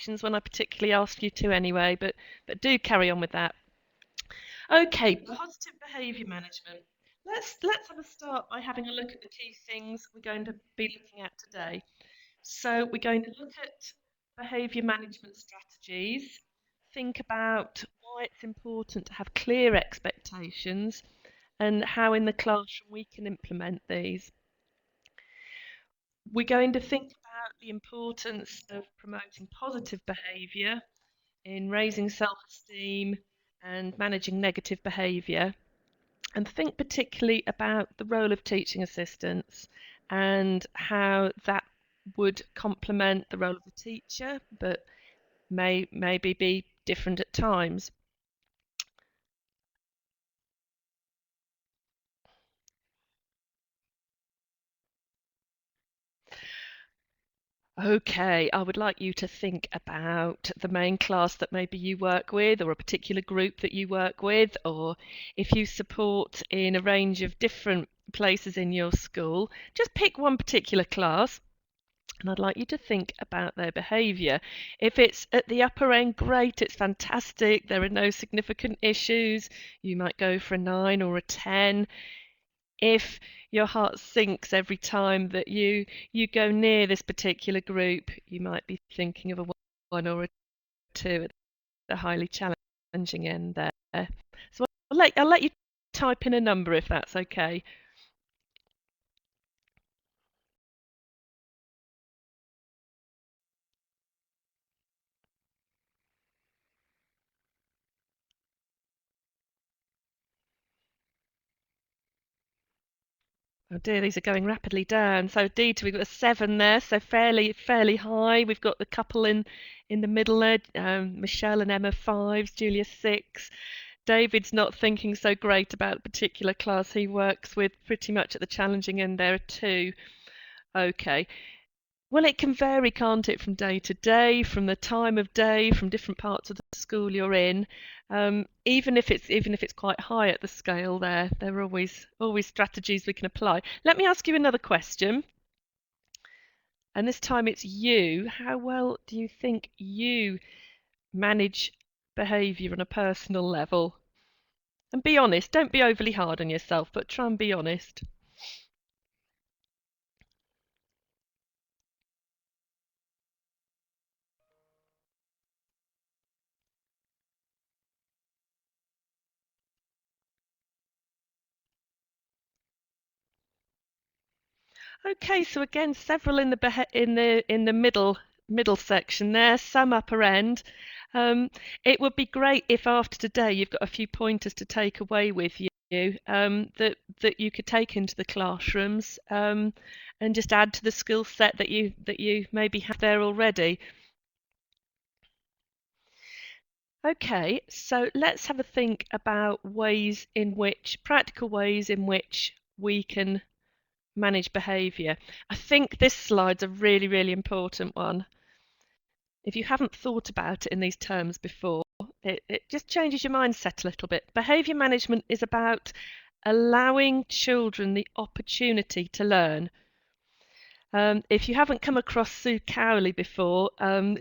questions when I particularly ask you to anyway, but do carry on with that. Okay, positive behaviour management. Let's have a start by having a look at the key things we're going to be looking at today. So we're going to look at behaviour management strategies, think about why it's important to have clear expectations and how in the classroom we can implement these. We're going to think about the importance of promoting positive behaviour in raising self-esteem and managing negative behaviour, and think particularly about the role of teaching assistants and how that would complement the role of the teacher, but maybe be different at times. Okay, I would like you to think about the main class that maybe you work with, or a particular group that you work with, or if you support in a range of different places in your school, just pick one particular class. And I'd like you to think about their behaviour. If it's at the upper end, great, it's fantastic, there are no significant issues. You might go for a 9 or a 10. If your heart sinks every time that you go near this particular group, you might be thinking of a 1 or a 2 at the highly challenging end there. So I'll let you type in a number if that's okay. Oh dear, these are going rapidly down. So Dita, we've got a 7 there, so fairly high. We've got the couple in the middle there, Michelle and Emma 5s, Julia 6. David's not thinking so great about a particular class he works with, pretty much at the challenging end there, 2. Okay. Well, it can vary, can't it, from day to day, from the time of day, from different parts of the school you're in. Even if it's quite high at the scale, there are always strategies we can apply. Let me ask you another question, and this time it's you. How well do you think you manage behaviour on a personal level? And be honest. Don't be overly hard on yourself, but try and be honest. Okay, so again, several in the middle section there, some upper end. It would be great if after today you've got a few pointers to take away with you that you could take into the classrooms and just add to the skill set that you maybe have there already. Okay, so let's have a think about practical ways in which we can manage behaviour. I think this slide's a really important one. If you haven't thought about it in these terms before, it just changes your mindset a little bit. Behaviour management is about allowing children the opportunity to learn. If you haven't come across Sue Cowley before,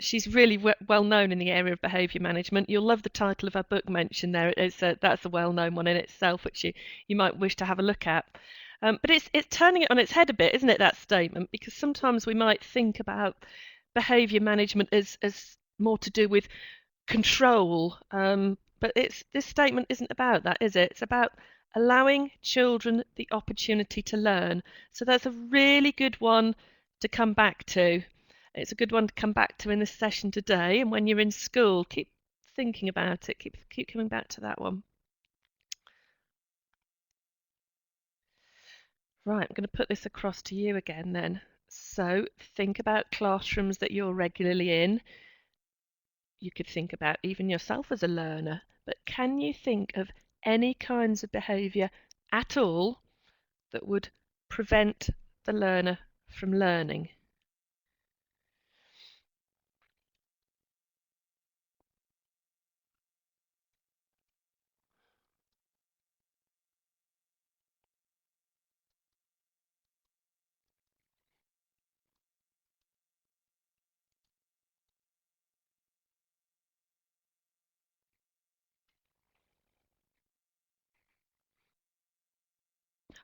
she's really well known in the area of behaviour management. You'll love the title of her book mentioned there. That's a well-known one in itself, which you might wish to have a look at. But it's turning it on its head a bit, isn't it, that statement? Because sometimes we might think about behaviour management as more to do with control. But this statement isn't about that, is it? It's about allowing children the opportunity to learn. So that's a really good one to come back to. It's a good one to come back to in this session today. And when you're in school, keep thinking about it. Keep coming back to that one. Right, I'm going to put this across to you again then. So think about classrooms that you're regularly in. You could think about even yourself as a learner, but can you think of any kinds of behaviour at all that would prevent the learner from learning?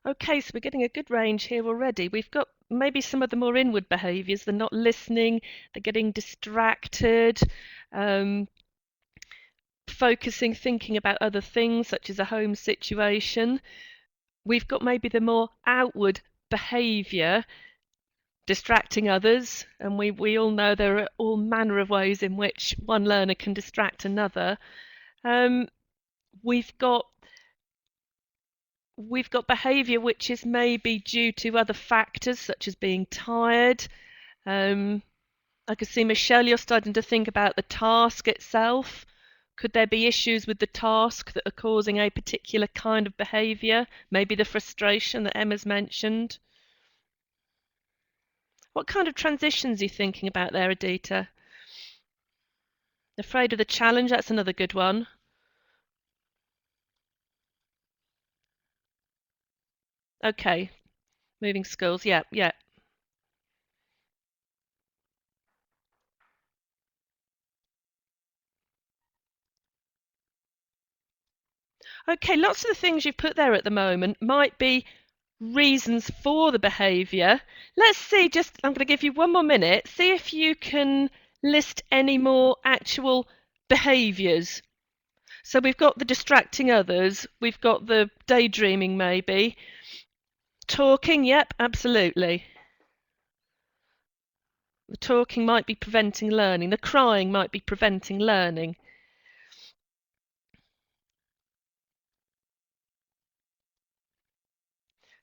Okay, so we're getting a good range here already. We've got maybe some of the more inward behaviours. They're not listening, they're getting distracted, um, focusing, thinking about other things, such as a home situation. We've got maybe the more outward behaviour, distracting others, and we all know there are all manner of ways in which one learner can distract another. Um, we've got we've got behaviour which is maybe due to other factors such as being tired. Um, I can see, Michelle, you're starting to think about the task itself. Could there be issues with the task that are causing a particular kind of behaviour? Maybe the frustration that Emma's mentioned. What kind of transitions are you thinking about there, Adita? Afraid of the challenge, that's another good one. Okay, moving schools, yeah, yeah. Okay, lots of the things you've put there at the moment might be reasons for the behaviour. Let's see, just I'm going to give you one more minute. See if you can list any more actual behaviours. So we've got the distracting others, we've got the daydreaming maybe. Talking, yep, absolutely. The talking might be preventing learning. The crying might be preventing learning.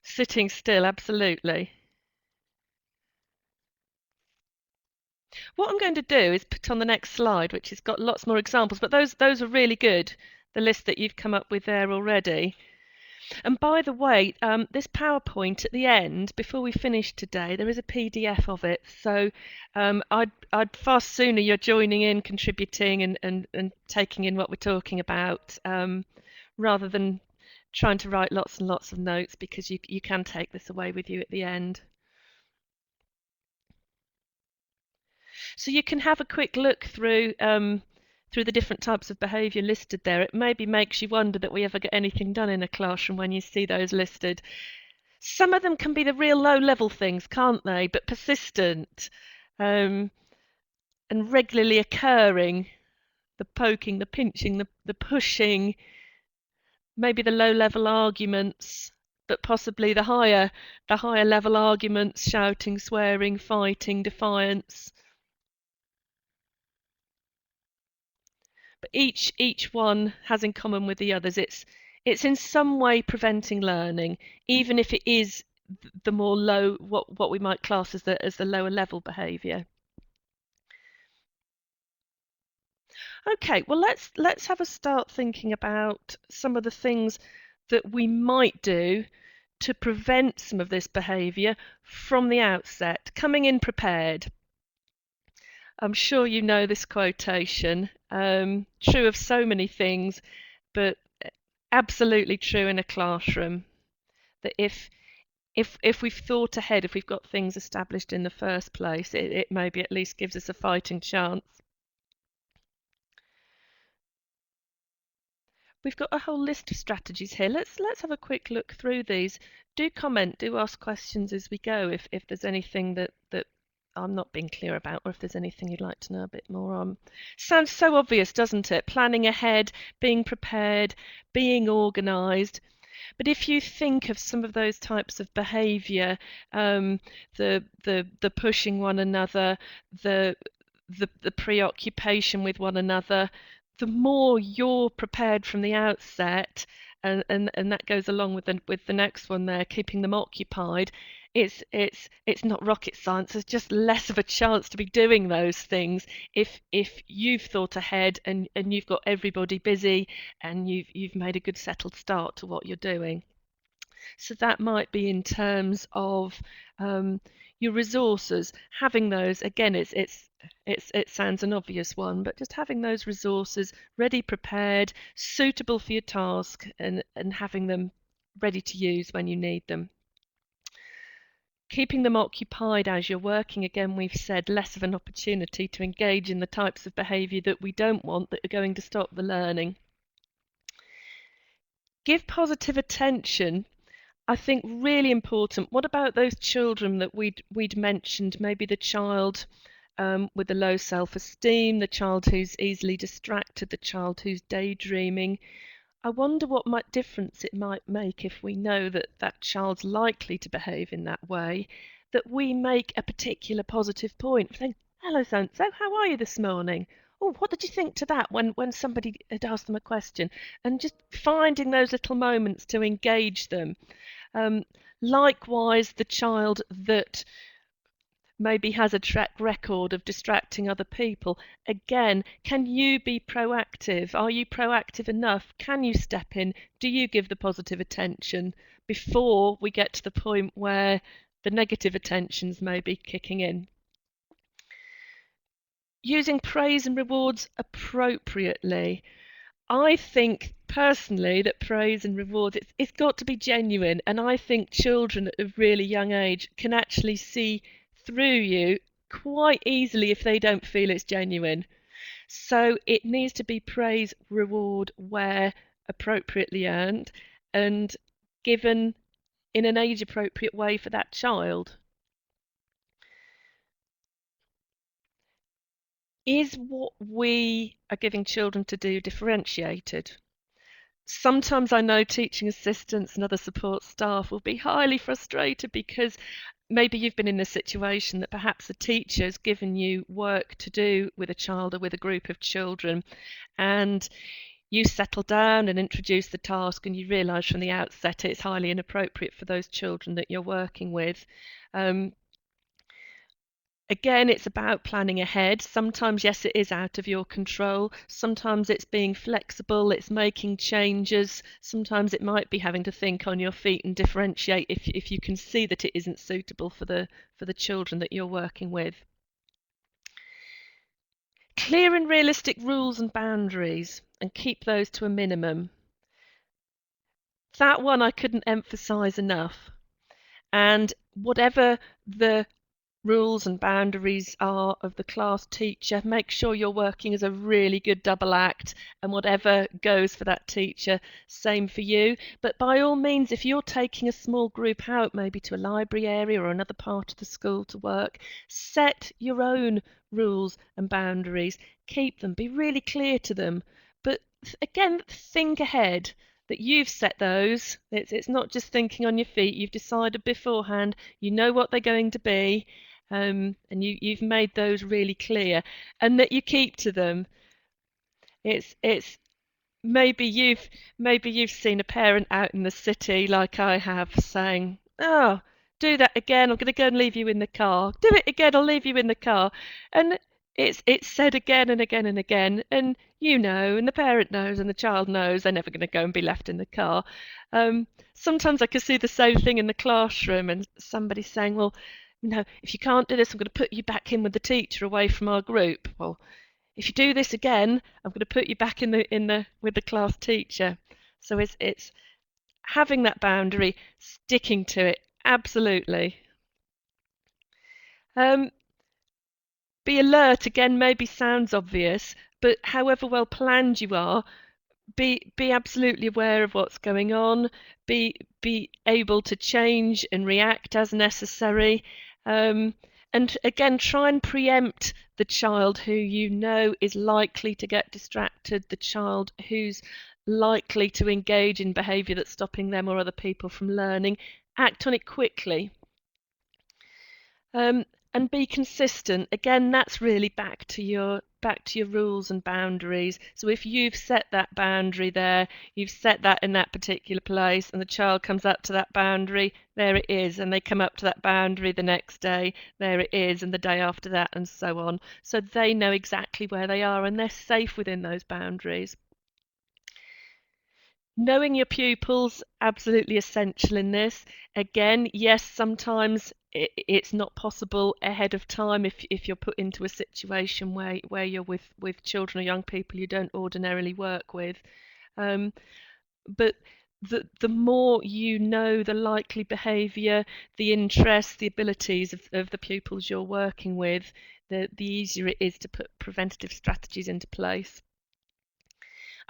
Sitting still, absolutely. What I'm going to do is put on the next slide, which has got lots more examples, but those are really good, the list that you've come up with there already. And by the way, this PowerPoint at the end, before we finish today, there is a PDF of it. So I'd far sooner you're joining in, contributing and taking in what we're talking about, rather than trying to write lots and lots of notes, because you can take this away with you at the end. So you can have a quick look through the different types of behaviour listed there. It maybe makes you wonder that we ever get anything done in a classroom when you see those listed. Some of them can be the real low-level things, can't they? But persistent, um, and regularly occurring. The poking, the pinching, the pushing, maybe the low-level arguments, but possibly the higher level arguments, shouting, swearing, fighting, defiance. But each one has in common with the others, it's in some way preventing learning, even if it is the more low, what we might class as the lower level behaviour. Okay, well let's have a start thinking about some of the things that we might do to prevent some of this behaviour from the outset, coming in prepared. I'm sure you know this quotation, true of so many things, but absolutely true in a classroom, that if we've thought ahead, if we've got things established in the first place, it maybe at least gives us a fighting chance. We've got a whole list of strategies here. Let's have a quick look through these. Do comment, do ask questions as we go if there's anything that I'm not being clear about, or if there's anything you'd like to know a bit more on. Sounds so obvious, doesn't it? Planning ahead, being prepared, being organised. But if you think of some of those types of behaviour, the pushing one another, the the preoccupation with one another, the more you're prepared from the outset, and that goes along with the next one there, keeping them occupied. It's not rocket science. There's just less of a chance to be doing those things if you've thought ahead and you've got everybody busy and you've made a good settled start to what you're doing. So that might be in terms of your resources. Having those, again, it sounds an obvious one, but just having those resources ready, prepared, suitable for your task, and having them ready to use when you need them. Keeping them occupied as you're working, again, we've said less of an opportunity to engage in the types of behaviour that we don't want, that are going to stop the learning. Give positive attention. I think really important. What about those children that we'd mentioned? Maybe the child with the low self-esteem, the child who's easily distracted, the child who's daydreaming. I wonder what difference it might make if we know that that child's likely to behave in that way, that we make a particular positive point, saying, "Hello, so-and-so, how are you this morning? Oh, what did you think to that?" When somebody had asked them a question, and just finding those little moments to engage them. Um, Likewise, the child that maybe has a track record of distracting other people. Again, can you be proactive? Are you proactive enough? Can you step in? Do you give the positive attention before we get to the point where the negative attentions may be kicking in? Using praise and rewards appropriately. I think personally that praise and rewards, it's got to be genuine, and I think children at a really young age can actually see through you quite easily if they don't feel it's genuine. So it needs to be praise, reward where appropriately earned and given in an age appropriate way for that child. Is what we are giving children to do differentiated? Sometimes I know teaching assistants and other support staff will be highly frustrated because maybe you've been in a situation that perhaps a teacher's given you work to do with a child or with a group of children, and you settle down and introduce the task, and you realise from the outset it's highly inappropriate for those children that you're working with. Um, Again, it's about planning ahead. Sometimes, yes, it is out of your control. Sometimes it's being flexible, it's making changes. Sometimes it might be having to think on your feet and differentiate if you can see that it isn't suitable for the children that you're working with. Clear and realistic rules and boundaries, and keep those to a minimum. That one I couldn't emphasize enough. And whatever the rules and boundaries are of the class teacher, make sure you're working as a really good double act, and whatever goes for that teacher, same for you. But by all means, if you're taking a small group out, maybe to a library area or another part of the school to work, set your own rules and boundaries, keep them, be really clear to them. But again, think ahead that you've set those. It's not just thinking on your feet, you've decided beforehand, you know what they're going to be, and you've made those really clear, and that you keep to them. It's maybe you've seen a parent out in the city like I have saying, "Oh, do that again. I'm going to go and leave you in the car. Do it again. I'll leave you in the car." And it's said again and again and again, and you know, and the parent knows, and the child knows they're never going to go and be left in the car. Sometimes I can see the same thing in the classroom, and somebody saying, "Well, if you can't do this, I'm going to put you back in with the teacher away from our group." Well, if you do this again, I'm going to put you back in the with the class teacher. So it's having that boundary, sticking to it, absolutely. Um, be alert again. Maybe sounds obvious, but however well planned you are, be absolutely aware of what's going on. Be able to change and react as necessary. Um, and again, try and preempt the child who you know is likely to get distracted, the child who's likely to engage in behaviour that's stopping them or other people from learning. Act on it quickly. Um, and be consistent. Again, that's really back to your rules and boundaries. So if you've set that boundary there, you've set that in that particular place, and the child comes up to that boundary, there it is, and they come up to that boundary the next day, there it is, and the day after that, and so on. So they know exactly where they are, and they're safe within those boundaries. Knowing your pupils, absolutely essential in this. Again, yes, sometimes it's not possible ahead of time if you're put into a situation where you're with children or young people you don't ordinarily work with. Um, but the more you know the likely behaviour, the interests, the abilities of the pupils you're working with, the easier it is to put preventative strategies into place.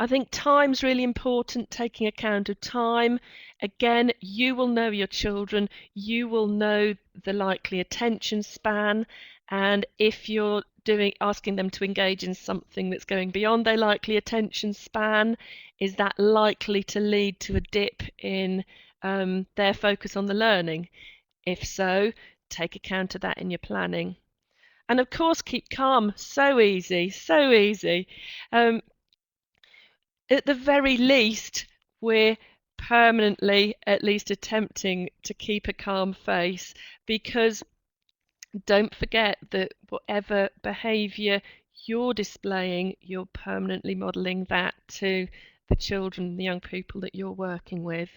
I think time's really important, taking account of time. Again, you will know your children, you will know the likely attention span, and if you're asking them to engage in something that's going beyond their likely attention span, is that likely to lead to a dip in their focus on the learning? If so, take account of that in your planning. And of course, keep calm. So easy, so easy. At the very least, we're permanently at least attempting to keep a calm face, because don't forget that whatever behaviour you're displaying, you're permanently modelling that to the children, the young people that you're working with.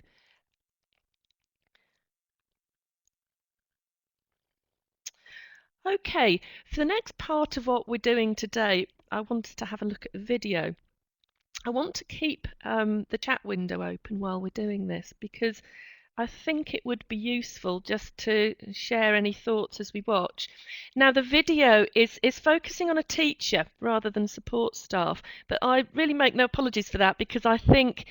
Okay, for the next part of what we're doing today, I wanted to have a look at a video. I want to keep the chat window open while we're doing this, because I think it would be useful just to share any thoughts as we watch. Now, the video is focusing on a teacher rather than support staff, but I really make no apologies for that, because I think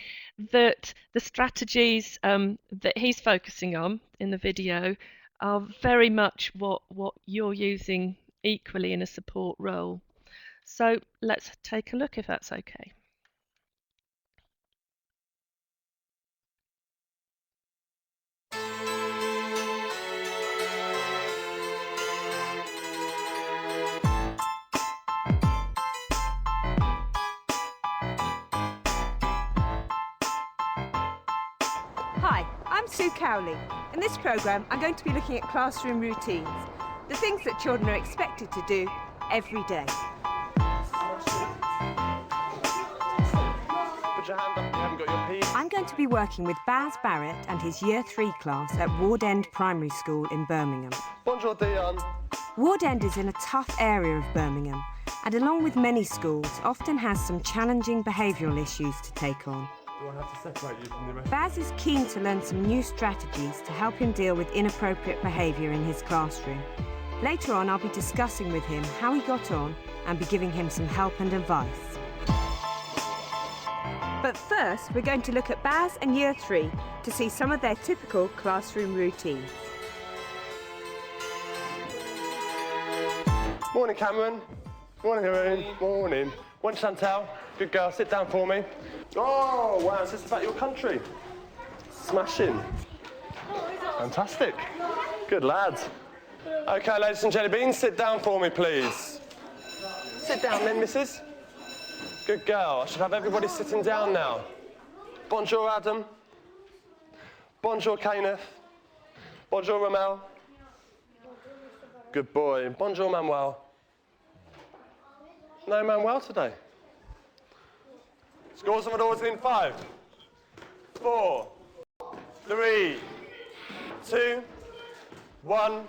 that the strategies that he's focusing on in the video are very much what you're using equally in a support role. So let's take a look, if that's okay. Hi, I'm Sue Cowley. In this programme, I'm going to be looking at classroom routines, the things that children are expected to do every day. Put your hand up if you haven't got your P. I'm going to be working with Baz Barrett and his Year 3 class at Ward End Primary School in Birmingham. Bonjour, Dion. Ward End is in a tough area of Birmingham, and along with many schools, often has some challenging behavioural issues to take on. Do I have to separate you from the rest? Baz is keen to learn some new strategies to help him deal with inappropriate behaviour in his classroom. Later on, I'll be discussing with him how he got on and be giving him some help and advice. But first, we're going to look at Baz and Year 3 to see some of their typical classroom routines. Morning, Cameron. Morning, Haroon. Morning. One, Chantal. Good girl. Sit down for me. Oh, wow. It's just about your country. Smashing. Fantastic. Good lads. OK, ladies and jelly beans, sit down for me, please. Sit down then, missus. Good girl. I should have everybody sitting down now. Bonjour, Adam. Bonjour, Kenneth. Bonjour, Ramel. Good boy. Bonjour, Manuel. No Manuel today. Scores of orders in 5, 4, 3, 2, 1,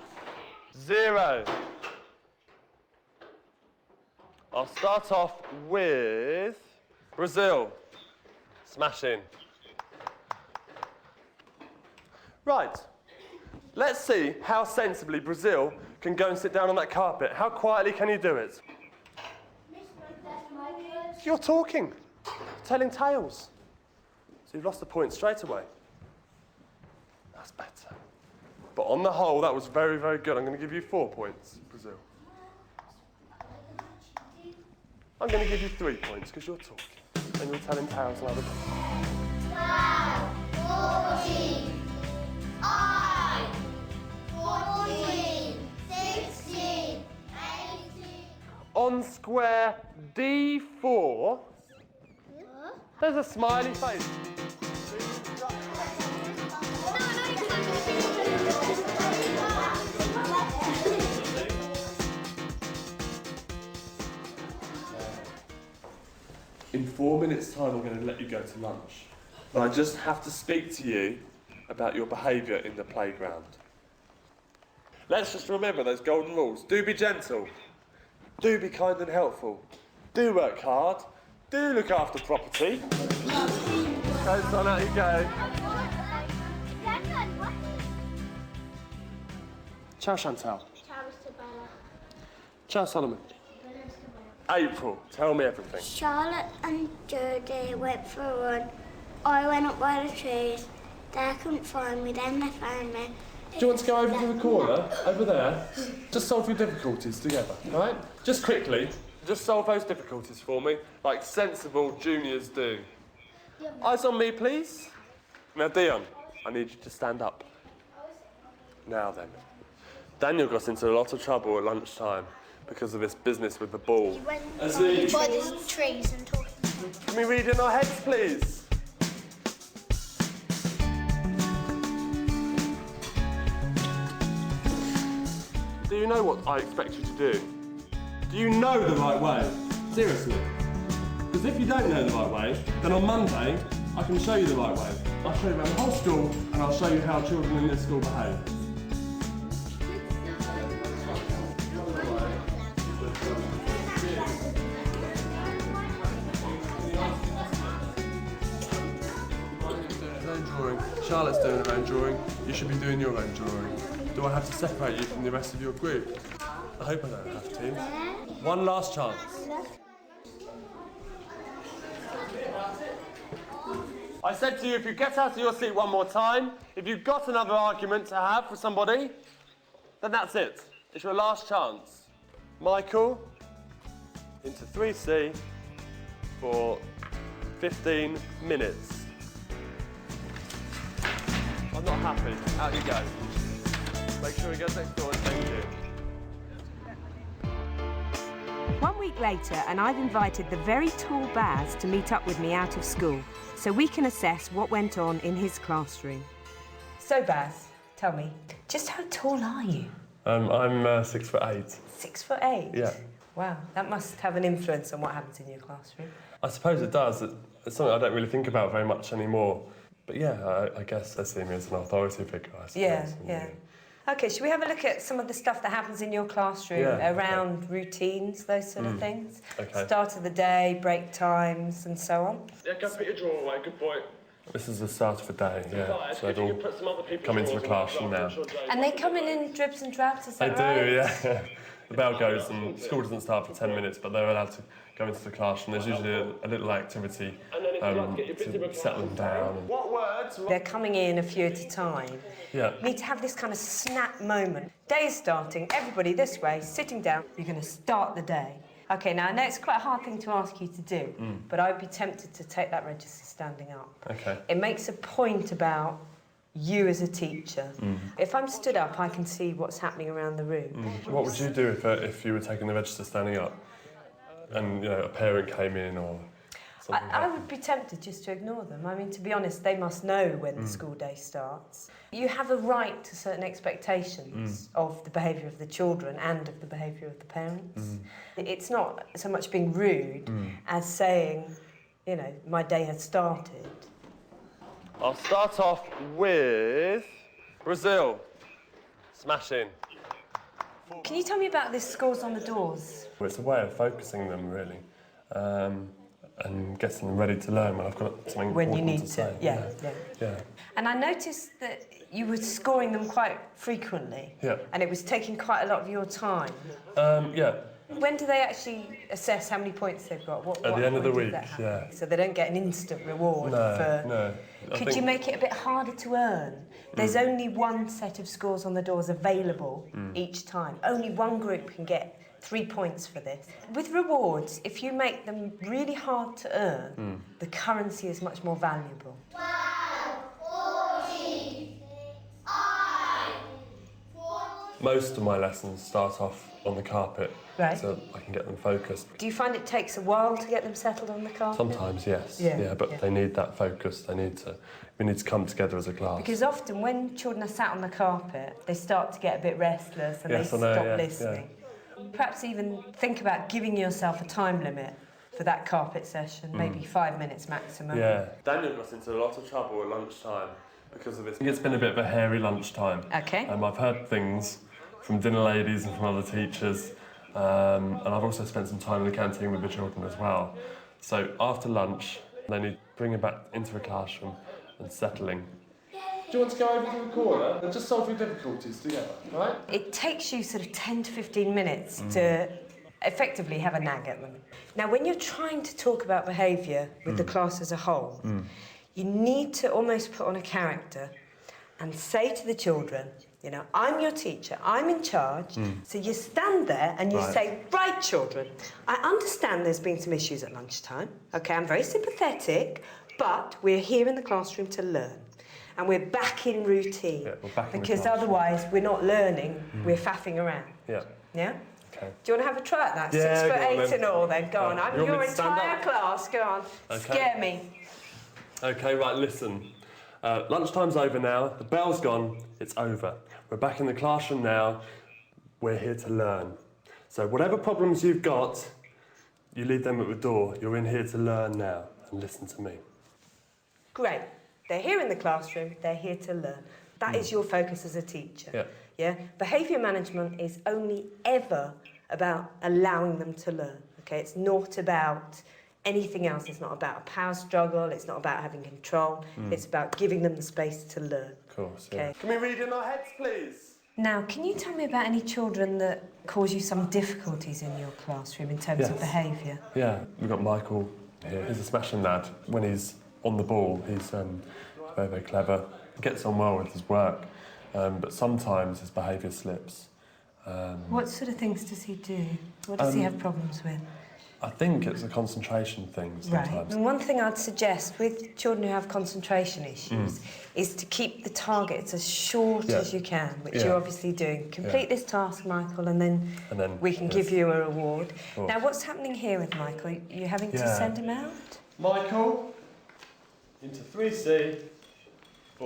0. I'll start off with Brazil. Smashing. Right. Let's see how sensibly Brazil can go and sit down on that carpet. How quietly can you do it? You're talking. Telling tales. So you've lost a point straight away. That's better. But on the whole, that was very, very good. I'm going to give you 4 points, Brazil. I'm going to give you 3 points because you're talking and you're telling tales and other things. 12, 14, 14, 16, 18. On square D4, there's a smiley face. In 4 minutes' time, I'm going to let you go to lunch. But I just have to speak to you about your behaviour in the playground. Let's just remember those golden rules. Do be gentle. Do be kind and helpful. Do work hard. Do look after property. Go, son, out you go. Ciao, Chantal. Ciao, Solomon. April, tell me everything. Charlotte and Jodie went for a run. I went up by the trees. They couldn't find me, then they found me. Do you want to go over to the corner, over there? Just solve your difficulties together, all right? Just quickly, just solve those difficulties for me, like sensible juniors do. Eyes on me, please. Now, Dion, I need you to stand up. Now then. Daniel got into a lot of trouble at lunchtime because of this business with the ball. By Aziz, the trees and talking. can we read in our heads, please? Do you know what I expect you to do? Do you know the right way? Seriously. Because if you don't know the right way, then on Monday, I can show you the right way. I'll show you around the whole school, and I'll show you how children in this school behave. Charlotte's doing her own drawing. You should be doing your own drawing. Do I have to separate you from the rest of your group? I hope I don't have to. One last chance. I said to you, if you get out of your seat one more time, if you've got another argument to have with somebody, then that's it. It's your last chance. Michael, into 3C for 15 minutes. I'm not happy. Out you go. Make sure he goes next door and thank you. 1 week later, and I've invited the very tall Baz to meet up with me out of school so we can assess what went on in his classroom. So Baz, tell me, just how tall are you? I'm 6'8". 6'8"? Yeah. Wow, that must have an influence on what happens in your classroom. I suppose it does. It's something I don't really think about very much anymore. But yeah, I guess they see me as an authority figure, I suppose. Yeah. OK, should we have a look at some of the stuff that happens in your classroom around routines, those sort of things? Okay. Start of the day, break times, and so on? Yeah, go put your drawer away, good boy. This is the start of the day, yeah. So they'll all come into the classroom now. And they come in dribs and drabs, is that They right? do, yeah. The bell goes and school doesn't start for 10 minutes, but they're allowed to go into the classroom. There's usually a little activity to settle them down. What words? They're coming in a few at a time. Yeah. You need to have this kind of snap moment. Day is starting, everybody this way, sitting down. You're going to start the day. OK, now I know it's quite a hard thing to ask you to do, but I'd be tempted to take that register standing up. OK. It makes a point about you as a teacher. If I'm stood up, I can see what's happening around the room. What would you do if you were taking the register standing up and, you know, a parent came in or something? I would be tempted just to ignore them. I mean, to be honest, they must know when the school day starts. You have a right to certain expectations of the behaviour of the children and of the behaviour of the parents. It's not so much being rude as saying, you know, my day has started. I'll start off with Brazil. Smashing. Can you tell me about this scores on the doors? Well, it's a way of focusing them, really, and getting them ready to learn when I've got something When you important need to, say. yeah. And I noticed that you were scoring them quite frequently. Yeah. And it was taking quite a lot of your time. Yeah. When do they actually assess how many points they've got? At the end of the point does week, that happen? yeah. So they don't get an instant reward for... No. Could you make it a bit harder to earn? There's only one set of scores on the doors available each time. Only one group can get 3 points for this. With rewards, if you make them really hard to earn, the currency is much more valuable. 14, 14. Most of my lessons start off on the carpet, Right. so I can get them focused. Do you find it takes a while to get them settled on the carpet? Sometimes, yes. Yeah, But yeah. they need that focus. We need to come together as a class. Because often when children are sat on the carpet, they start to get a bit restless and Yes, they I know, stop yeah, listening. Perhaps even think about giving yourself a time limit for that carpet session, maybe 5 minutes maximum. Yeah. Daniel got into a lot of trouble at lunchtime because of this. It's been a bit of a hairy lunchtime. OK. I've heard things from dinner ladies and from other teachers, and I've also spent some time in the canteen with the children as well. So after lunch, they need bringing back into the classroom and settling. Do you want to go over to the corner and just solve your difficulties together, right? It takes you sort of 10 to 15 minutes to effectively have a nag at them. Now, when you're trying to talk about behaviour with the class as a whole, you need to almost put on a character and say to the children, you know, I'm your teacher, I'm in charge. So you stand there and you say, right, children, I understand there's been some issues at lunchtime. Okay, I'm very sympathetic, but we're here in the classroom to learn. And we're back in routine. Yeah, we're back in the because classroom. otherwise we're not learning, we're faffing around. Yeah. Yeah? Okay. Do you want to have a try at that? Yeah, 6'8" then. and all then. Go on. I'm You want your me to stand entire up? class. Go on. Okay. Scare me. Okay, right, listen. Lunchtime's over now, the bell's gone, it's over. We're back in the classroom now, we're here to learn. So whatever problems you've got, you leave them at the door. You're in here to learn now, and listen to me. Great. They're here in the classroom, they're here to learn. That is your focus as a teacher. Yeah. Yeah? Behaviour management is only ever about allowing them to learn. Okay? It's not about anything else. It's not about a power struggle, it's not about having control, it's about giving them the space to learn. Of course, Okay. yeah. Can we read in our heads, please? Now, can you tell me about any children that cause you some difficulties in your classroom in terms of Yes. behaviour? Yeah, we've got Michael here. He's a smashing lad. When he's on the ball, he's very, very clever. He gets on well with his work, but sometimes his behaviour slips. What sort of things does he do? What does he have problems with? I think it's a concentration thing Right. sometimes. And one thing I'd suggest with children who have concentration issues is to keep the targets as short Yeah. as you can, which Yeah. you're obviously doing. Complete this task, Michael, and then we can yes. give you a reward. course. Now, what's happening here with Michael? Are you having to Yeah. send him out? Michael, into 3C.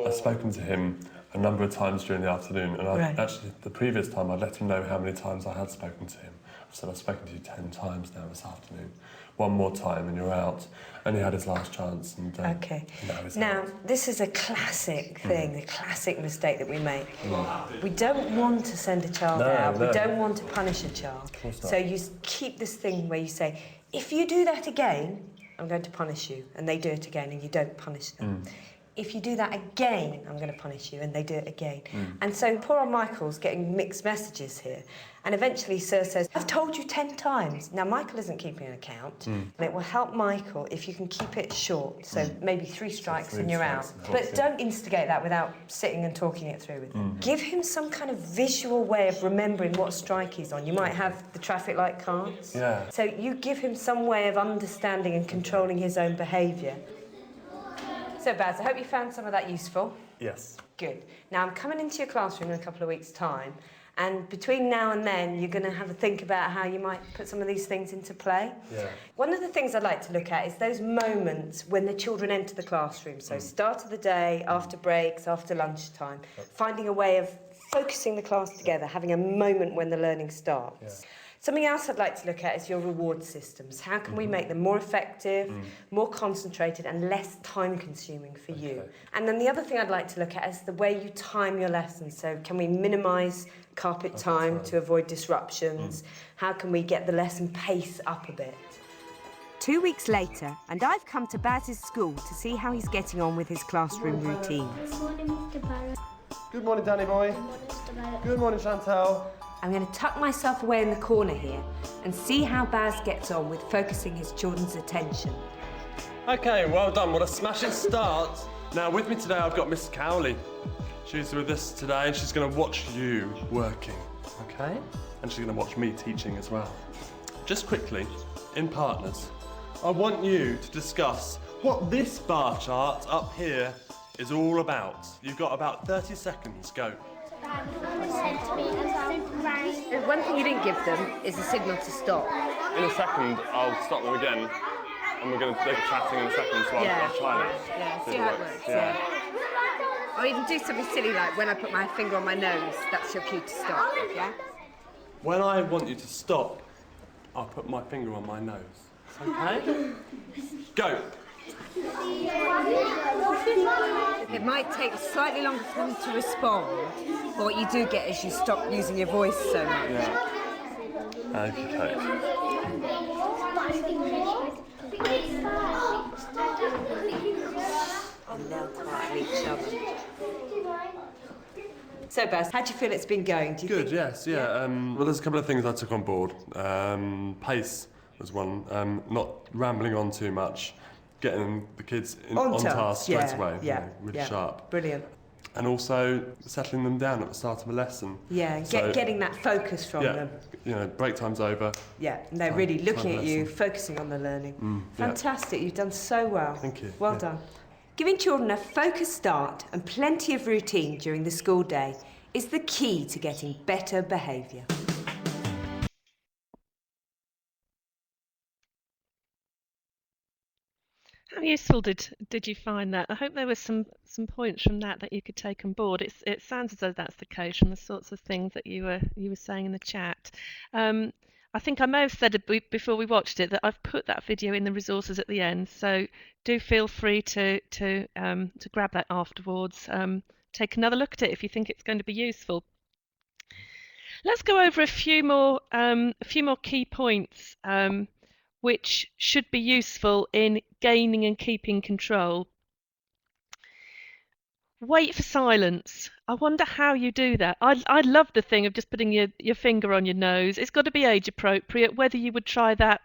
I've spoken to him a number of times during the afternoon, and Right. actually the previous time I let him know how many times I had spoken to him. I said, I've spoken to you 10 times now this afternoon. One more time and you're out. And he had his last chance. And, Okay. now he's Now, out. this is a classic thing, a classic mistake that we make. We don't want to send a child out. No. We don't want to punish a child. course not. So you keep this thing where you say, if you do that again, I'm going to punish you. And they do it again and you don't punish them. If you do that again, I'm going to punish you, and they do it again. And so poor old Michael's getting mixed messages here. And eventually Sir says, I've told you 10 times. Now, Michael isn't keeping an account, and it will help Michael if you can keep it short. So maybe 3 strikes three and you're out. strikes, But don't instigate that without sitting and talking it through with him. Give him some kind of visual way of remembering what strike he's on. You might have the traffic light cards. Yeah. So you give him some way of understanding and controlling his own behaviour. So, Baz, I hope you found some of that useful. Yes. Good. Now, I'm coming into your classroom in a couple of weeks' time, and between now and then, you're going to have a think about how you might put some of these things into play. Yeah. One of the things I'd like to look at is those moments when the children enter the classroom. So, start of the day, after breaks, after lunchtime, finding a way of focusing the class together, having a moment when the learning starts. Yeah. Something else I'd like to look at is your reward systems. How can we make them more effective, more concentrated and less time-consuming for you? And then the other thing I'd like to look at is the way you time your lessons. So can we minimise carpet time to avoid disruptions? How can we get the lesson pace up a bit? 2 weeks later, and I've come to Baz's school to see how he's getting on with his classroom routines. Good morning, Mr. Barrett. Good morning, Danny boy. Good morning, Mr. Barrett. Good morning, Chantal. I'm going to tuck myself away in the corner here and see how Baz gets on with focusing his children's attention. Okay, well done. What a smashing start. Now, with me today, I've got Miss Cowley. She's with us today, and she's going to watch you working, okay? And she's going to watch me teaching as well. Just quickly, in partners, I want you to discuss what this bar chart up here is all about. You've got about 30 seconds. Go. One thing you didn't give them is a signal to stop. In a second, I'll stop them again, and we're going to take a chatting in a second, so I'll try it. Yeah, see how it works, yeah. Or even do something silly like when I put my finger on my nose, that's your cue to stop, okay? When I want you to stop, I'll put my finger on my nose. Okay? Go. It might take slightly longer for them to respond, but what you do get is you stop using your voice so much. Yeah. Okay. And they'll quiet each other. So, Baz, how do you feel it's been going? Do you Good, think? yes, yeah. Well, there's a couple of things I took on board. Pace was one, not rambling on too much, getting the kids on task straight away, really sharp. Brilliant. And also settling them down at the start of a lesson. Yeah, So, getting that focus from them. You know, break time's over. Yeah, and they're really looking at you, focusing on the learning. Fantastic, you've done so well. Thank you. Well done. Giving children a focused start and plenty of routine during the school day is the key to getting better behaviour. How useful did you find that? I hope there were some points from that you could take on board. It sounds as though that's the case from the sorts of things that you were saying in the chat. I think I may have said it before we watched it that I've put that video in the resources at the end, so do feel free to grab that afterwards. Take another look at it if you think it's going to be useful. Let's go over a few more key points which should be useful in gaining and keeping control. Wait for silence. I wonder how you do that. I love the thing of just putting your finger on your nose. It's got to be age appropriate. Whether you would try that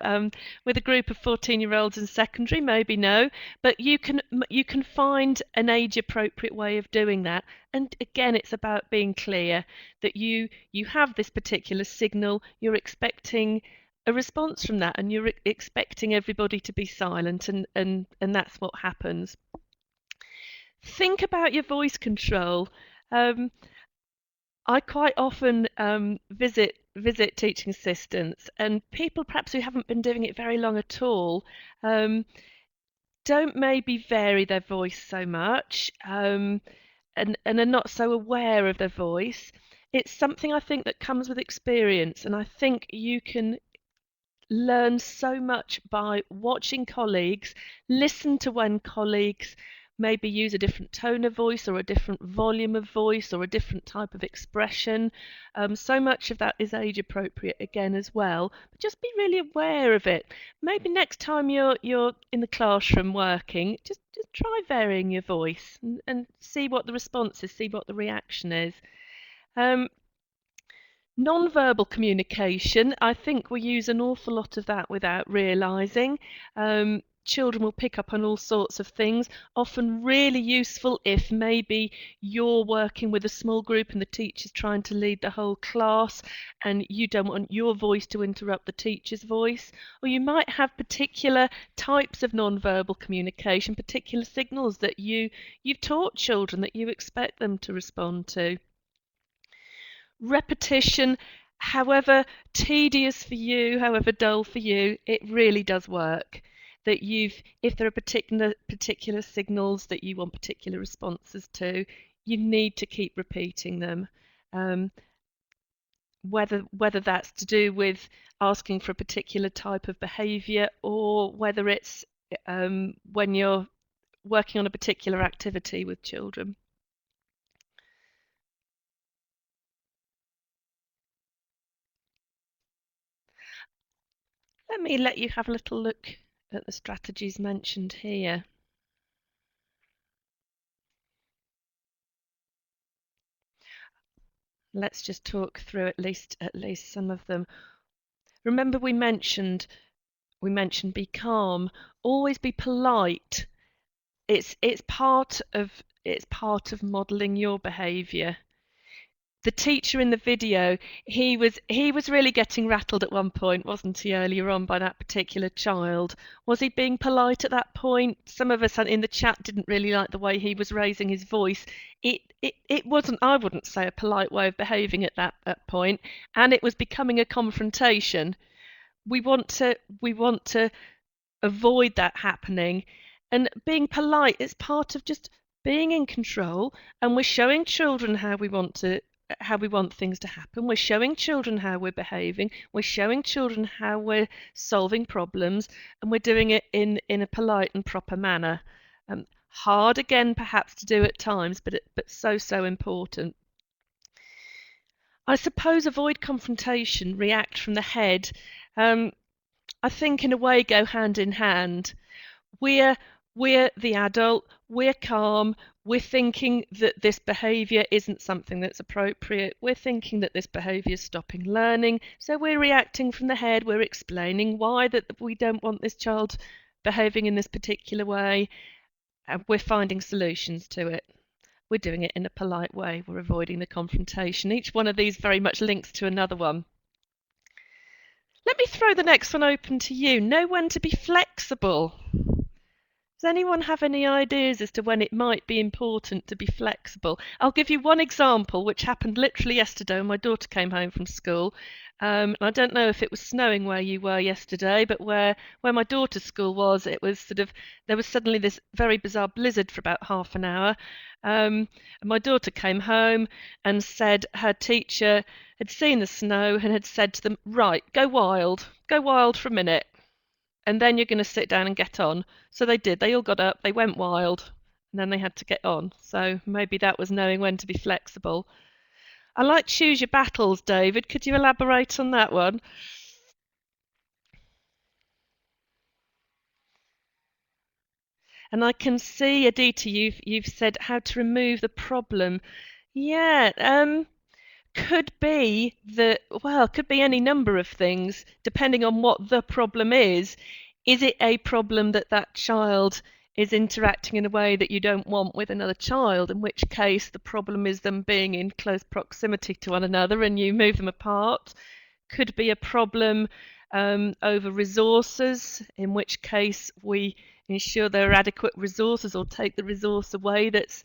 with a group of 14-year-olds in secondary, maybe no. But you can find an age appropriate way of doing that. And again, it's about being clear that you have this particular signal. You're expecting a response from that, and you're expecting everybody to be silent, and that's what happens. Think about your voice control. I quite often visit teaching assistants, and people perhaps who haven't been doing it very long at all don't maybe vary their voice so much, and are not so aware of their voice. It's something I think that comes with experience, and I think you can learn so much by watching colleagues, listen to when colleagues maybe use a different tone of voice or a different volume of voice or a different type of expression. So much of that is age appropriate again as well, but just be really aware of it. Maybe next time you're in the classroom working, just try varying your voice and see what the response is, see what the reaction is. Non-verbal communication, I think we use an awful lot of that without realising. Children will pick up on all sorts of things, often really useful if maybe you're working with a small group and the teacher's trying to lead the whole class and you don't want your voice to interrupt the teacher's voice. Or you might have particular types of non-verbal communication, particular signals that you've taught children that you expect them to respond to. Repetition, however tedious for you, however dull for you, it really does work. That if there are particular signals that you want particular responses to, you need to keep repeating them. Whether that's to do with asking for a particular type of behaviour or whether it's when you're working on a particular activity with children. Let me let you have a little look at the strategies mentioned here. Let's just talk through at least some of them. Remember we mentioned be calm, always be polite. It's part of modeling your behavior. The teacher in the video, he was really getting rattled at one point, wasn't he, earlier on by that particular child? Was he being polite at that point? Some of us in the chat didn't really like the way he was raising his voice. It wasn't, I wouldn't say, a polite way of behaving at that point, and it was becoming a confrontation. We want to avoid that happening, and being polite is part of just being in control, and we're showing children how we want things to happen. We're showing children how we're behaving. We're showing children how we're solving problems, and we're doing it in a polite and proper manner. Hard again perhaps to do at times, but so important. I suppose avoid confrontation, react from the head. I think in a way go hand in hand. We're We're the adult, we're calm, we're thinking that this behaviour isn't something that's appropriate, we're thinking that this behaviour is stopping learning, so we're reacting from the head, we're explaining why that we don't want this child behaving in this particular way, and we're finding solutions to it. We're doing it in a polite way, we're avoiding the confrontation. Each one of these very much links to another one. Let me throw the next one open to you. Know when to be flexible. Does anyone have any ideas as to when it might be important to be flexible? I'll give you one example which happened literally yesterday when my daughter came home from school. I don't know if it was snowing where you were yesterday, but where my daughter's school was, it was there was suddenly this very bizarre blizzard for about half an hour. And my daughter came home and said her teacher had seen the snow and had said to them, right, go wild for a minute, and then you're going to sit down and get on. So they did. They all got up, they went wild, and then they had to get on. So maybe that was knowing when to be flexible. I like choose your battles, David. Could you elaborate on that one? And I can see, Aditi, you've said how to remove the problem. Yeah, could be could be any number of things, depending on what the problem is. Is it a problem that that child is interacting in a way that you don't want with another child, in which case the problem is them being in close proximity to one another and you move them apart? Could be a problem over resources, in which case we ensure there are adequate resources or take the resource away that's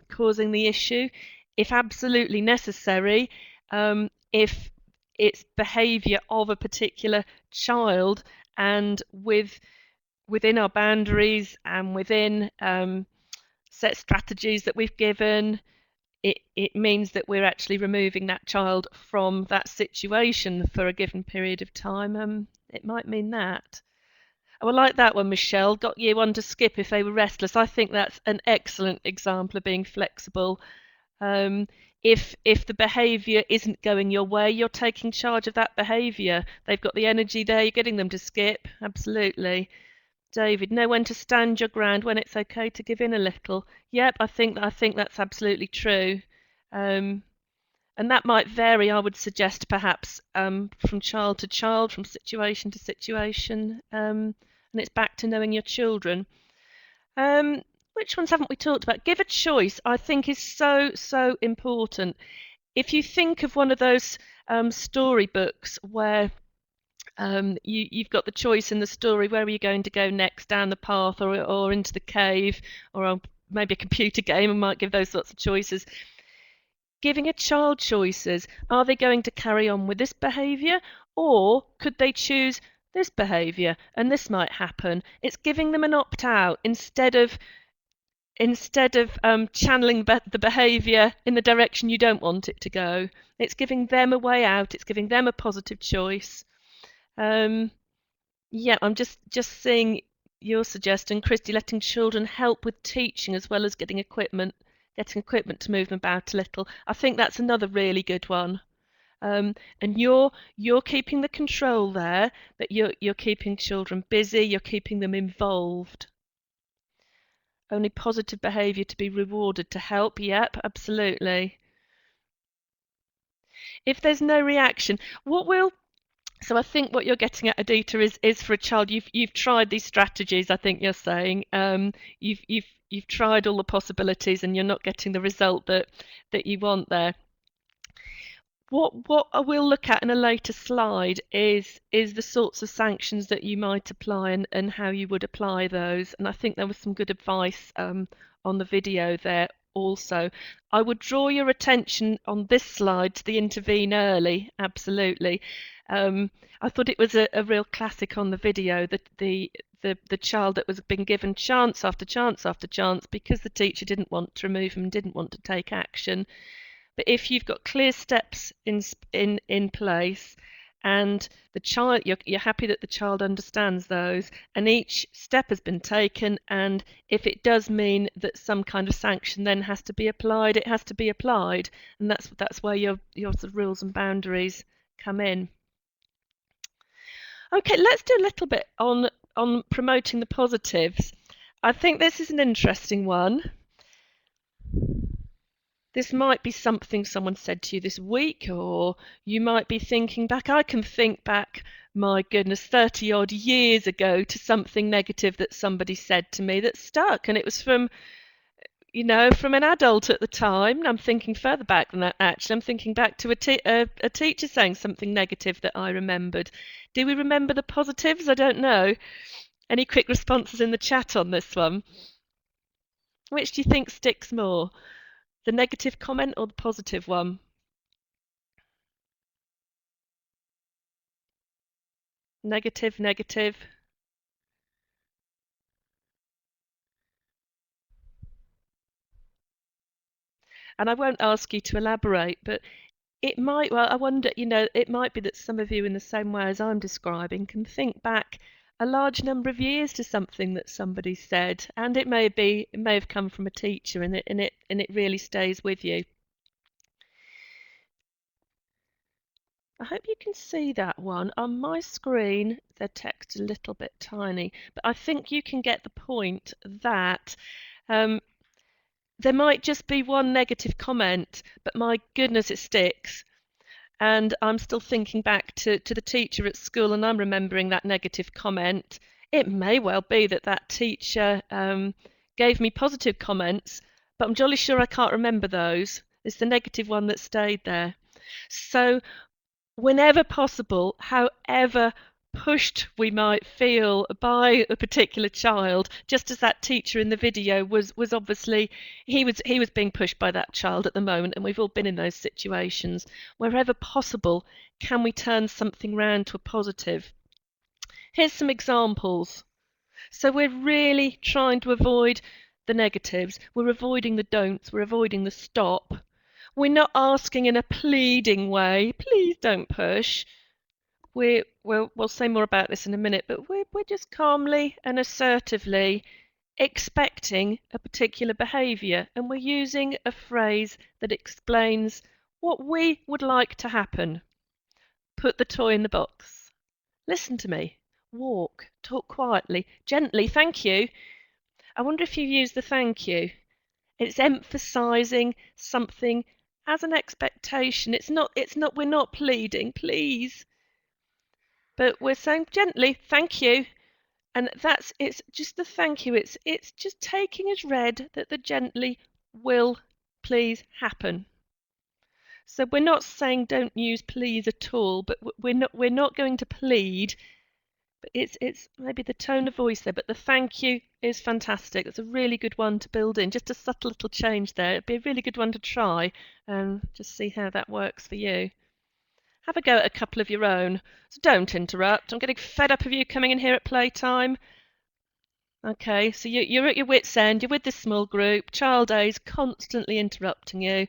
causing the issue. If absolutely necessary, if it's behaviour of a particular child and within our boundaries and within set strategies that we've given, it means that we're actually removing that child from that situation for a given period of time. It might mean that. Oh, I like that one, Michelle. Got year one to skip if they were restless. I think that's an excellent example of being flexible. Um, if the behaviour isn't going your way, you're taking charge of that behaviour. They've got the energy there, you're getting them to skip. Absolutely. David, know when to stand your ground, when it's okay to give in a little. Yep, I think that's absolutely true. And that might vary, I would suggest, perhaps from child to child, from situation to situation. And it's back to knowing your children. Which ones haven't we talked about? Give a choice, I think, is so important. If you think of one of those storybooks where you've got the choice in the story, where are you going to go next, down the path or into the cave, or maybe a computer game, and might give those sorts of choices. Giving a child choices, are they going to carry on with this behaviour, or could they choose this behaviour and this might happen? It's giving them an opt-out instead of channeling the behaviour in the direction you don't want it to go. It's giving them a way out, it's giving them a positive choice. Yeah, I'm just seeing your suggestion, Christy, letting children help with teaching as well as getting equipment to move them about a little. I think that's another really good one. And you're keeping the control there, that you're keeping children busy, you're keeping them involved. Only positive behaviour to be rewarded to help. Yep, absolutely. If there's no reaction, so I think what you're getting at, Adita, is for a child, you've tried these strategies. I think you're saying you've tried all the possibilities and you're not getting the result that you want there. What I will look at in a later slide is the sorts of sanctions that you might apply and how you would apply those. And I think there was some good advice on the video there also. I would draw your attention on this slide to the intervene early, absolutely. I thought it was a real classic on the video, that the child that was being given chance after chance after chance because the teacher didn't want to remove him, didn't want to take action. But if you've got clear steps in place and the child, you're happy that the child understands those, and each step has been taken, and if it does mean that some kind of sanction then has to be applied, it has to be applied, and that's where your sort of rules and boundaries come in. Okay, let's do a little bit on promoting the positives. I think this is an interesting one. This might be something someone said to you this week, or you might be thinking back. I can think back, my goodness, 30 odd years ago to something negative that somebody said to me that stuck. And it was from, from an adult at the time. And I'm thinking further back than that, actually. I'm thinking back to a teacher saying something negative that I remembered. Do we remember the positives? I don't know. Any quick responses in the chat on this one? Which do you think sticks more? The negative comment or the positive one? Negative, negative. And I won't ask you to elaborate, but it might, well, I wonder, it might be that some of you, in the same way as I'm describing, can think back a large number of years to something that somebody said, and it may have come from a teacher, and it really stays with you. I hope you can see that one. On my screen, the text is a little bit tiny, but I think you can get the point that there might just be one negative comment, but my goodness, it sticks. And I'm still thinking back to the teacher at school, and I'm remembering that negative comment. It may well be that that teacher gave me positive comments, but I'm jolly sure I can't remember those. It's the negative one that stayed there. So whenever possible, however pushed we might feel by a particular child, just as that teacher in the video was obviously, he was being pushed by that child at the moment, and we've all been in those situations. Wherever possible, can we turn something round to a positive? Here's some examples. So we're really trying to avoid the negatives. We're avoiding the don'ts. We're avoiding the stop. We're not asking in a pleading way, please don't push. We'll say more about this in a minute, but we're just calmly and assertively expecting a particular behaviour, and we're using a phrase that explains what we would like to happen. Put the toy in the box. Listen to me. Walk. Talk quietly. Gently. Thank you. I wonder if you use the thank you. It's emphasising something as an expectation. We're not pleading, please. But we're saying gently, thank you. And it's just the thank you. It's just taking as read that the gently will please happen. So we're not saying don't use please at all, but we're not going to plead. But it's maybe the tone of voice there, but the thank you is fantastic. It's a really good one to build in. Just a subtle little change there. It'd be a really good one to try and just see how that works for you. Have a go at a couple of your own. So don't interrupt. I'm getting fed up of you coming in here at playtime. Okay, so you're at your wit's end. You're with this small group. Child A is constantly interrupting you,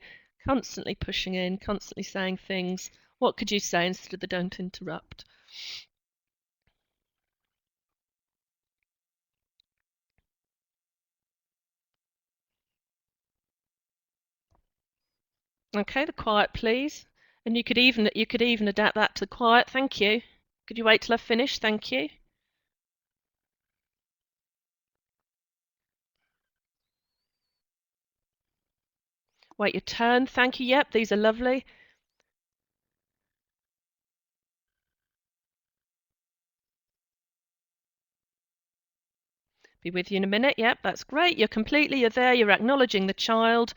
constantly pushing in, constantly saying things. What could you say instead of the don't interrupt? Okay, the quiet please. And you could even adapt that to the quiet. Thank you. Could you wait till I've finished? Thank you. Wait your turn. Thank you. Yep, these are lovely. Be with you in a minute. Yep, that's great. You're there. You're acknowledging the child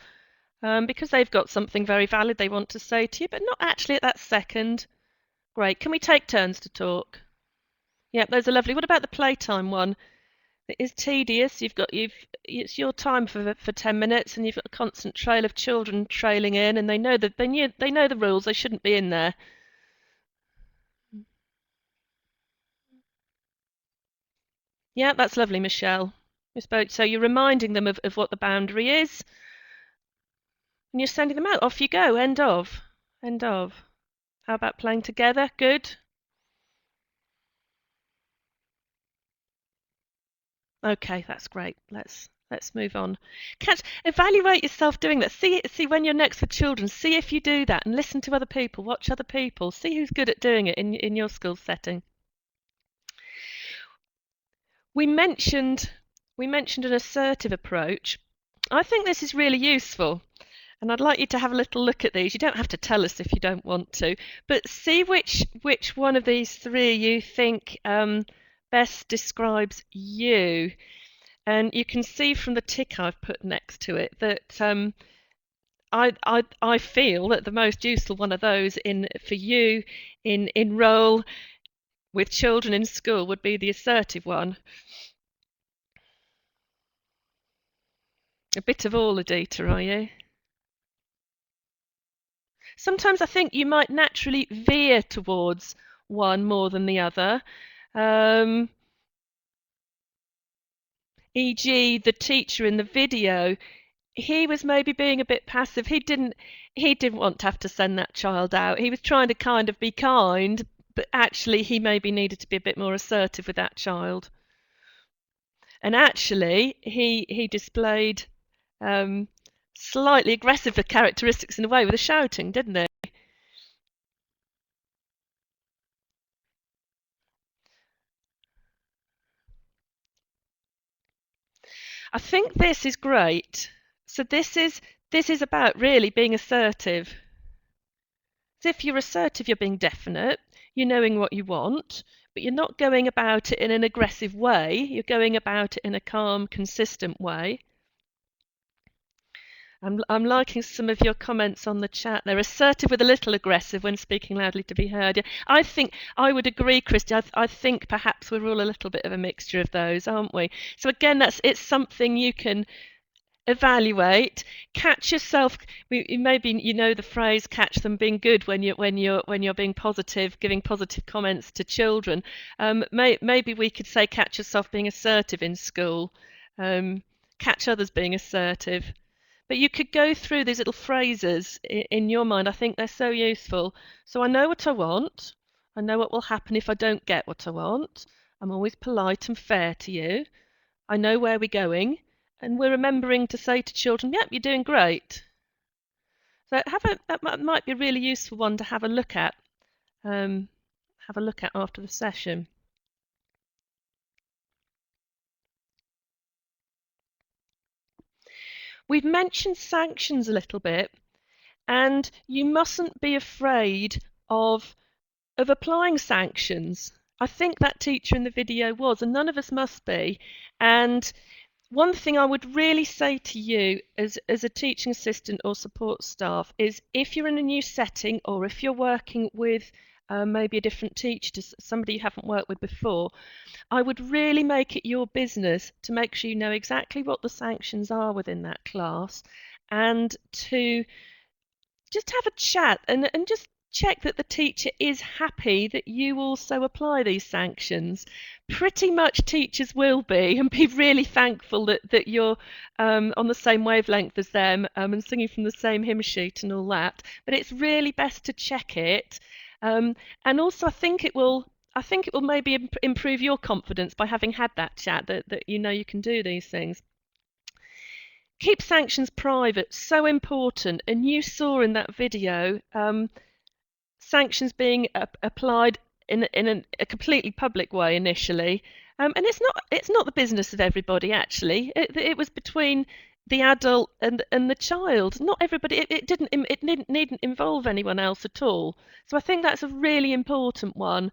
because they've got something very valid they want to say to you, but not actually at that second. Great. Can we take turns to talk? Yep, those are lovely. What about the playtime one? It is tedious. It's your time for 10 minutes, and you've got a constant trail of children trailing in, and they know the rules. They shouldn't be in there. Yeah, that's lovely, Michelle. So you're reminding them of what the boundary is, and you're sending them out. Off you go. End of. End of. How about playing together? Good. Okay, that's great. Let's move on. Evaluate yourself doing that. See when you're next with children. See if you do that, and listen to other people. Watch other people. See who's good at doing it in your school setting. We mentioned we mentioned an assertive approach. I think this is really useful, and I'd like you to have a little look at these. You don't have to tell us if you don't want to, but see which one of these three you think best describes you. And you can see from the tick I've put next to it that I feel that the most useful one of those for you in role with children in school would be the assertive one. A bit of all, Adita, are you? Sometimes I think you might naturally veer towards one more than the other. E.g., the teacher in the video, he was maybe being a bit passive. He didn't want to have to send that child out. He was trying to kind of be kind, but actually he maybe needed to be a bit more assertive with that child. And actually he displayed slightly aggressive characteristics in a way with the shouting, didn't he? I think this is great. So this is about really being assertive. So if you're assertive, you're being definite, you're knowing what you want, but you're not going about it in an aggressive way. You're going about it in a calm, consistent way. I'm liking some of your comments on the chat. They're assertive with a little aggressive when speaking loudly to be heard. Yeah, I think I would agree, Christy. I think perhaps we're all a little bit of a mixture of those, aren't we? So again, it's something you can evaluate. Catch yourself. Maybe you know the phrase "catch them being good" when you're being positive, giving positive comments to children. Maybe we could say catch yourself being assertive in school. Catch others being assertive. But you could go through these little phrases in your mind. I think they're so useful. So I know what I want. I know what will happen if I don't get what I want. I'm always polite and fair to you. I know where we're going. And we're remembering to say to children, yep, you're doing great. So that might be a really useful one to have a look at. After the session. We've mentioned sanctions a little bit, and you mustn't be afraid of applying sanctions. I think that teacher in the video was, and none of us must be. And one thing I would really say to you as a teaching assistant or support staff is if you're in a new setting or if you're working with maybe a different teacher, somebody you haven't worked with before, I would really make it your business to make sure you know exactly what the sanctions are within that class and to just have a chat and just check that the teacher is happy that you also apply these sanctions. Pretty much teachers will be and be really thankful that you're on the same wavelength as them and singing from the same hymn sheet and all that. But it's really best to check it. And also I think it will maybe improve your confidence by having had that chat that you know you can do these things. Keep sanctions private, so important. And you saw in that video sanctions being applied in a completely public way initially, and it's not the business of everybody actually. It was between the adult and the child. Not everybody. It needn't involve anyone else at all. So I think that's a really important one.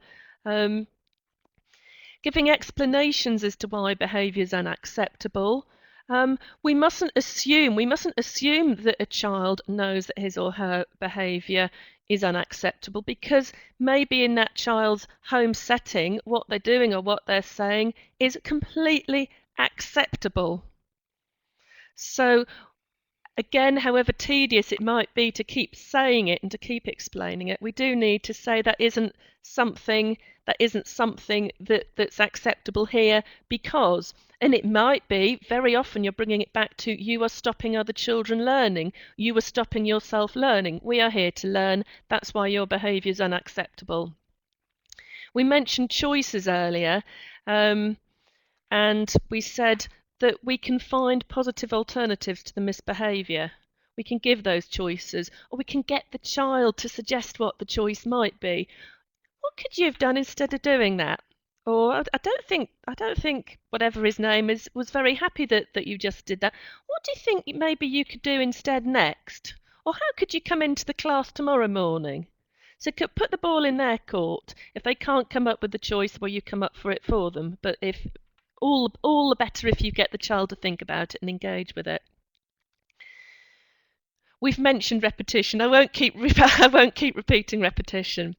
Giving explanations as to why behaviour is unacceptable. We mustn't assume that a child knows that his or her behaviour is unacceptable because maybe in that child's home setting what they're doing or what they're saying is completely acceptable. So again, however tedious it might be to keep saying it and to keep explaining it, we do need to say that isn't something that's acceptable here because, and it might be, very often you're bringing it back to you are stopping other children learning, you are stopping yourself learning. We are here to learn, that's why your behaviour is unacceptable. We mentioned choices earlier, and we said that we can find positive alternatives to the misbehaviour. We can give those choices, or we can get the child to suggest what the choice might be. What could you have done instead of doing that? Or I don't think whatever his name is was very happy that you just did that. What do you think maybe you could do instead next? Or how could you come into the class tomorrow morning? So put the ball in their court. If they can't come up with the choice, well, you come up for it for them. But if all the better if you get the child to think about it and engage with it. We've mentioned repetition. I won't keep repeating repetition.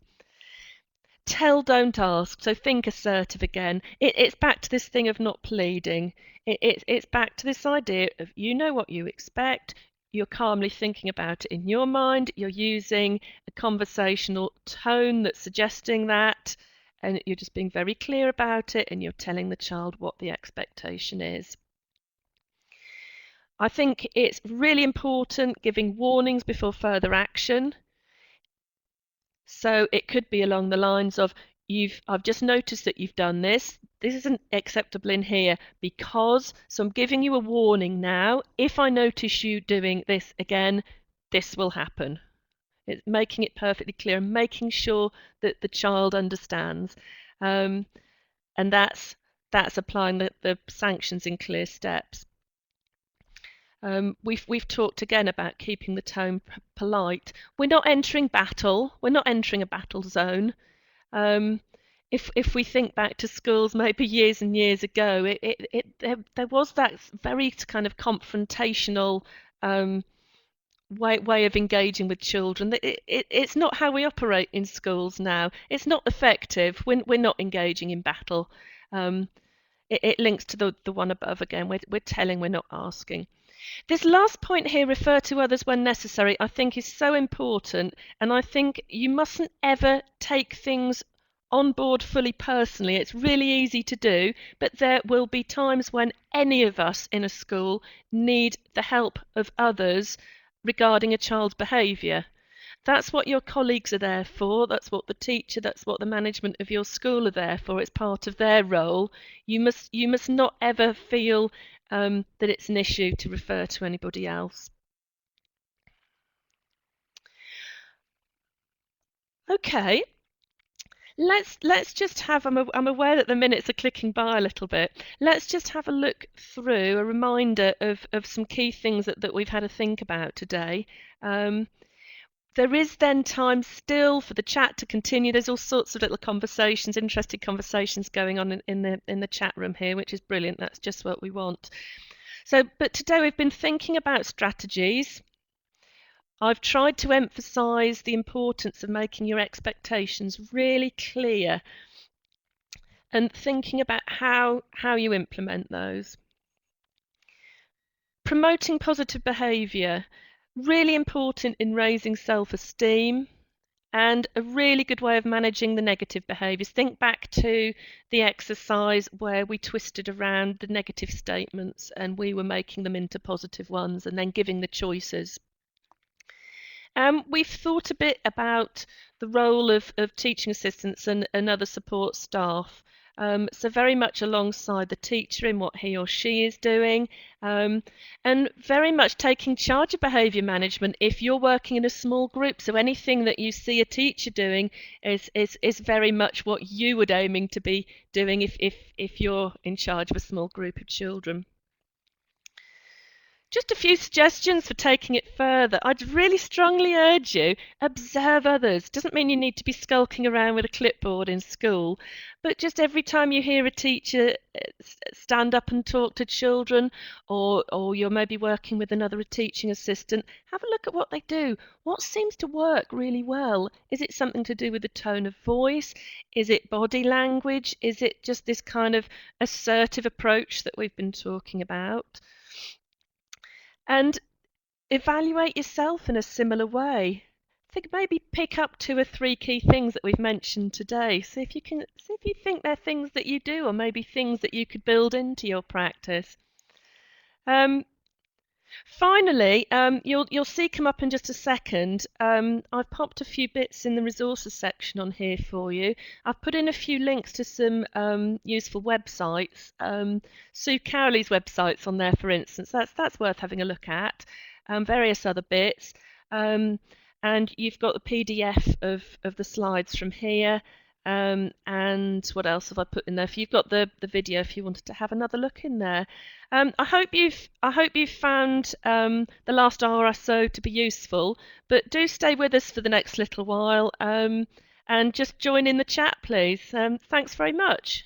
Tell, don't ask. So think assertive again. It's back to this thing of not pleading. It's back to this idea of you know what you expect. You're calmly thinking about it in your mind. You're using a conversational tone that's suggesting that, and you're just being very clear about it, and you're telling the child what the expectation is. I think it's really important giving warnings before further action. So it could be along the lines of I've just noticed that you've done this. This isn't acceptable in here because, so I'm giving you a warning now. If I notice you doing this again, this will happen. It's making it perfectly clear and making sure that the child understands. And that's applying the sanctions in clear steps. We've talked again about keeping the tone polite. We're not entering battle. We're not entering a battle zone. If we think back to schools maybe years and years ago, there was that very kind of confrontational way of engaging with children. It's not how we operate in schools now. It's not effective. We're not engaging in battle. It links to the one above again. We're telling, we're not asking. This last point here, refer to others when necessary, I think is so important, and I think you mustn't ever take things on board fully personally. It's really easy to do, but there will be times when any of us in a school need the help of others regarding a child's behaviour. That's what your colleagues are there for. That's what the teacher, that's what the management of your school are there for. It's part of their role. You must not ever feel that it's an issue to refer to anybody else. Okay, let's just have. I'm aware that the minutes are clicking by a little bit. Let's just have a look through a reminder of some key things that we've had to think about today. There is then time still for the chat to continue. There's all sorts of little conversations, interesting conversations going on in the chat room here, which is brilliant. That's just what we want. So, but today we've been thinking about strategies. I've tried to emphasize the importance of making your expectations really clear and thinking about how you implement those. Promoting positive behaviour, really important in raising self-esteem and a really good way of managing the negative behaviours. Think back to the exercise where we twisted around the negative statements and we were making them into positive ones and then giving the choices. We've thought a bit about the role of teaching assistants and other support staff. So very much alongside the teacher in what he or she is doing, and very much taking charge of behaviour management if you're working in a small group. So anything that you see a teacher doing is very much what you would aiming to be doing if you're in charge of a small group of children. Just a few suggestions for taking it further. I'd really strongly urge you, observe others. Doesn't mean you need to be skulking around with a clipboard in school, but just every time you hear a teacher stand up and talk to children, or you're maybe working with another teaching assistant, have a look at what they do. What seems to work really well? Is it something to do with the tone of voice? Is it body language? Is it just this kind of assertive approach that we've been talking about? And evaluate yourself in a similar way. Maybe pick up 2 or 3 key things that we've mentioned today. See if you think they're things that you do or maybe things that you could build into your practice. Finally, you'll see come up in just a second. I've popped a few bits in the resources section on here for you. I've put in a few links to some useful websites. Sue Cowley's website's on there, for instance. That's worth having a look at. Various other bits. And you've got the PDF of the slides from here. And what else have I put in there? If you've got the video, if you wanted to have another look in there. I hope you've found the last hour or so to be useful, but do stay with us for the next little while, and just join in the chat, please. Thanks very much.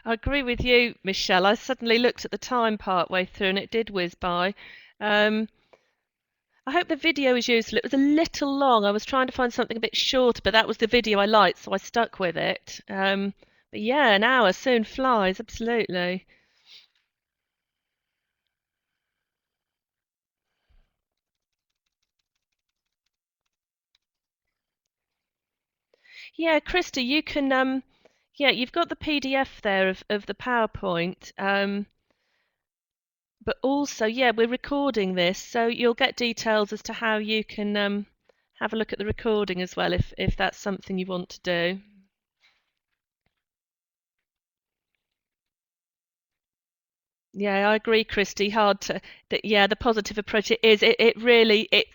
I agree with you, Michelle. I suddenly looked at the time part way through and it did whiz by. Um, I hope the video was useful. It was a little long. I was trying to find something a bit shorter, but that was the video I liked, so I stuck with it. But yeah, an hour soon flies, absolutely. Yeah, Christy, you can yeah, you've got the PDF there of the PowerPoint. But also, yeah, we're recording this, so you'll get details as to how you can have a look at the recording as well if that's something you want to do. Yeah, I agree, Christy. Hard to that. Yeah, the positive approach it really it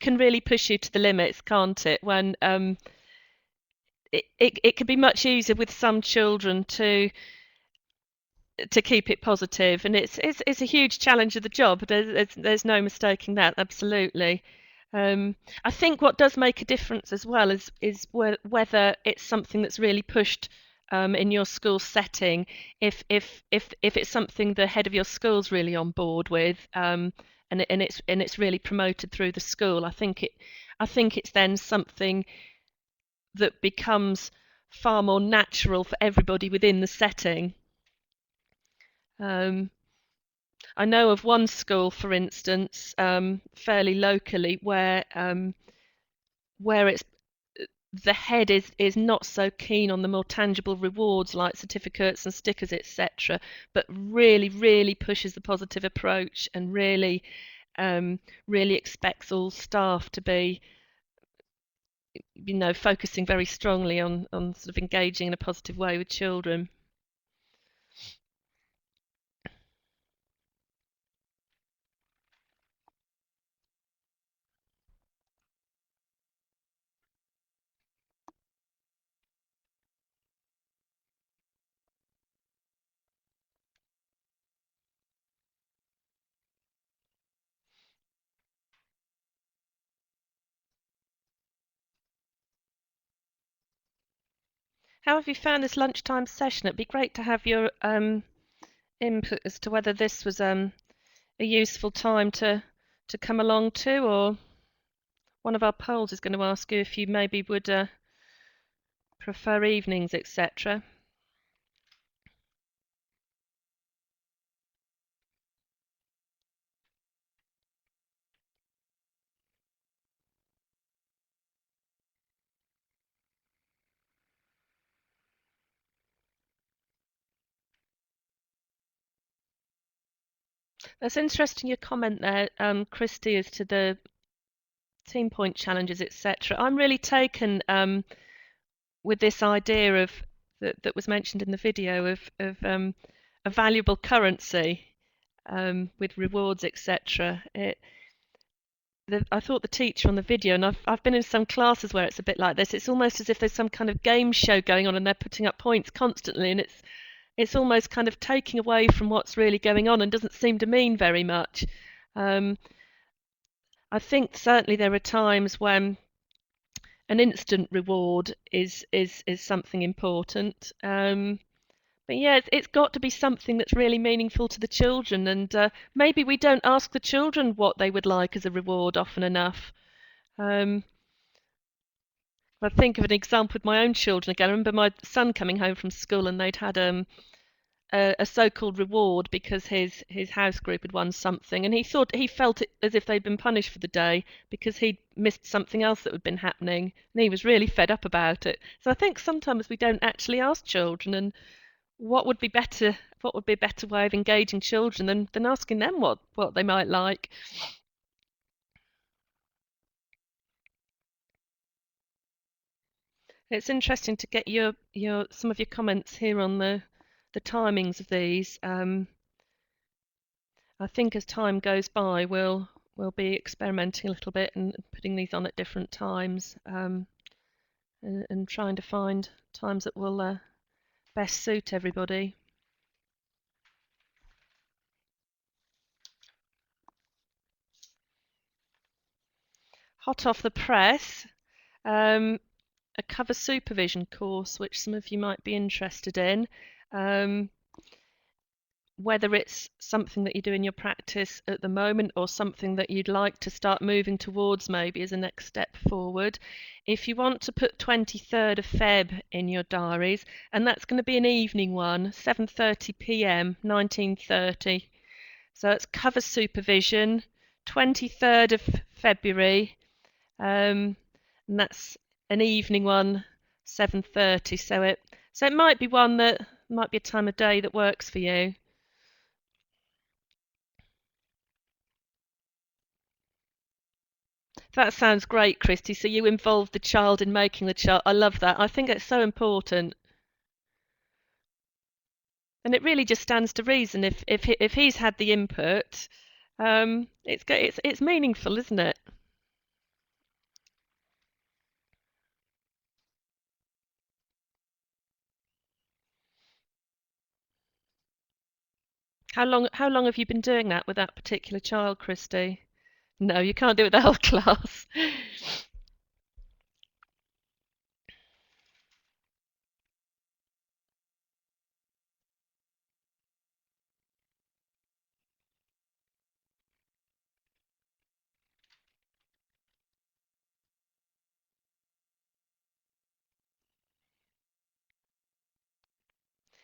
can really push you to the limits, can't it? When it can be much easier with some children to keep it positive, and it's a huge challenge of the job. There's no mistaking that. Absolutely. I think what does make a difference as well is whether it's something that's really pushed in your school setting. If it's something the head of your school's really on board with, and it's really promoted through the school. I think it's then something that becomes far more natural for everybody within the setting. Um, I know of one school, for instance, fairly locally, where it's the head is not so keen on the more tangible rewards like certificates and stickers, etc., but really pushes the positive approach and really expects all staff to be, focusing very strongly on sort of engaging in a positive way with children. How have you found this lunchtime session? It'd be great to have your input as to whether this was a useful time to come along to, or one of our polls is going to ask you if you maybe would prefer evenings, etc. That's interesting your comment there, Christy, as to the team point challenges, etc. I'm really taken with this idea of that was mentioned in the video of a valuable currency with rewards, etc. I thought the teacher on the video, and I've been in some classes where it's a bit like this. It's almost as if there's some kind of game show going on, and they're putting up points constantly, and it's almost kind of taking away from what's really going on, and doesn't seem to mean very much. I think certainly there are times when an instant reward is something important. But yeah, it's got to be something that's really meaningful to the children, and maybe we don't ask the children what they would like as a reward often enough. I think of an example with my own children again. I remember my son coming home from school, and they'd had a so-called reward because his house group had won something, and he felt it as if they'd been punished for the day because he'd missed something else that had been happening, and he was really fed up about it. So I think sometimes we don't actually ask children, and what would be a better way of engaging children than asking them what they might like. It's interesting to get your some of your comments here on the timings of these. I think as time goes by, we'll be experimenting a little bit and putting these on at different times, and trying to find times that will best suit everybody. Hot off the press, a cover supervision course, which some of you might be interested in. Whether it's something that you do in your practice at the moment or something that you'd like to start moving towards maybe as a next step forward. If you want to put 23rd of Feb in your diaries, and that's going to be an evening one, 7:30 p.m, 1930. So it's cover supervision, 23rd of February, and that's an evening one, 7:30. So it might be one that might be a time of day that works for you. That sounds great, Christy. So you involve the child in making the child. I love that. I think it's so important. And it really just stands to reason if he's had the input, it's meaningful, isn't it? How long have you been doing that with that particular child, Christy? No, you can't do it with the whole class.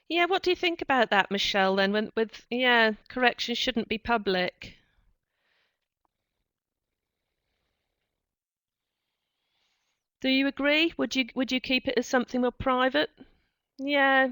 Yeah, what do you think about that, Michelle, then? Yeah, corrections shouldn't be public. Do you agree? Would you keep it as something more private? Yeah,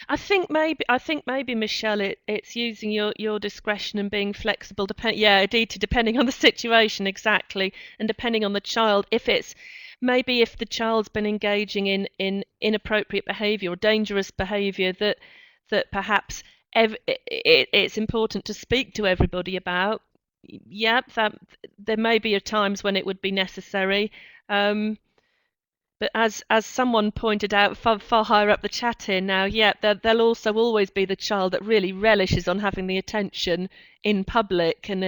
I think maybe Michelle, it's using your discretion and being flexible. Depending on the situation, exactly, and depending on the child. If the child's been engaging in inappropriate behaviour or dangerous behaviour that perhaps it's important to speak to everybody about. Yeah, that there may be times when it would be necessary. But as someone pointed out far higher up the chat here now, yeah, there'll also always be the child that really relishes on having the attention in public, and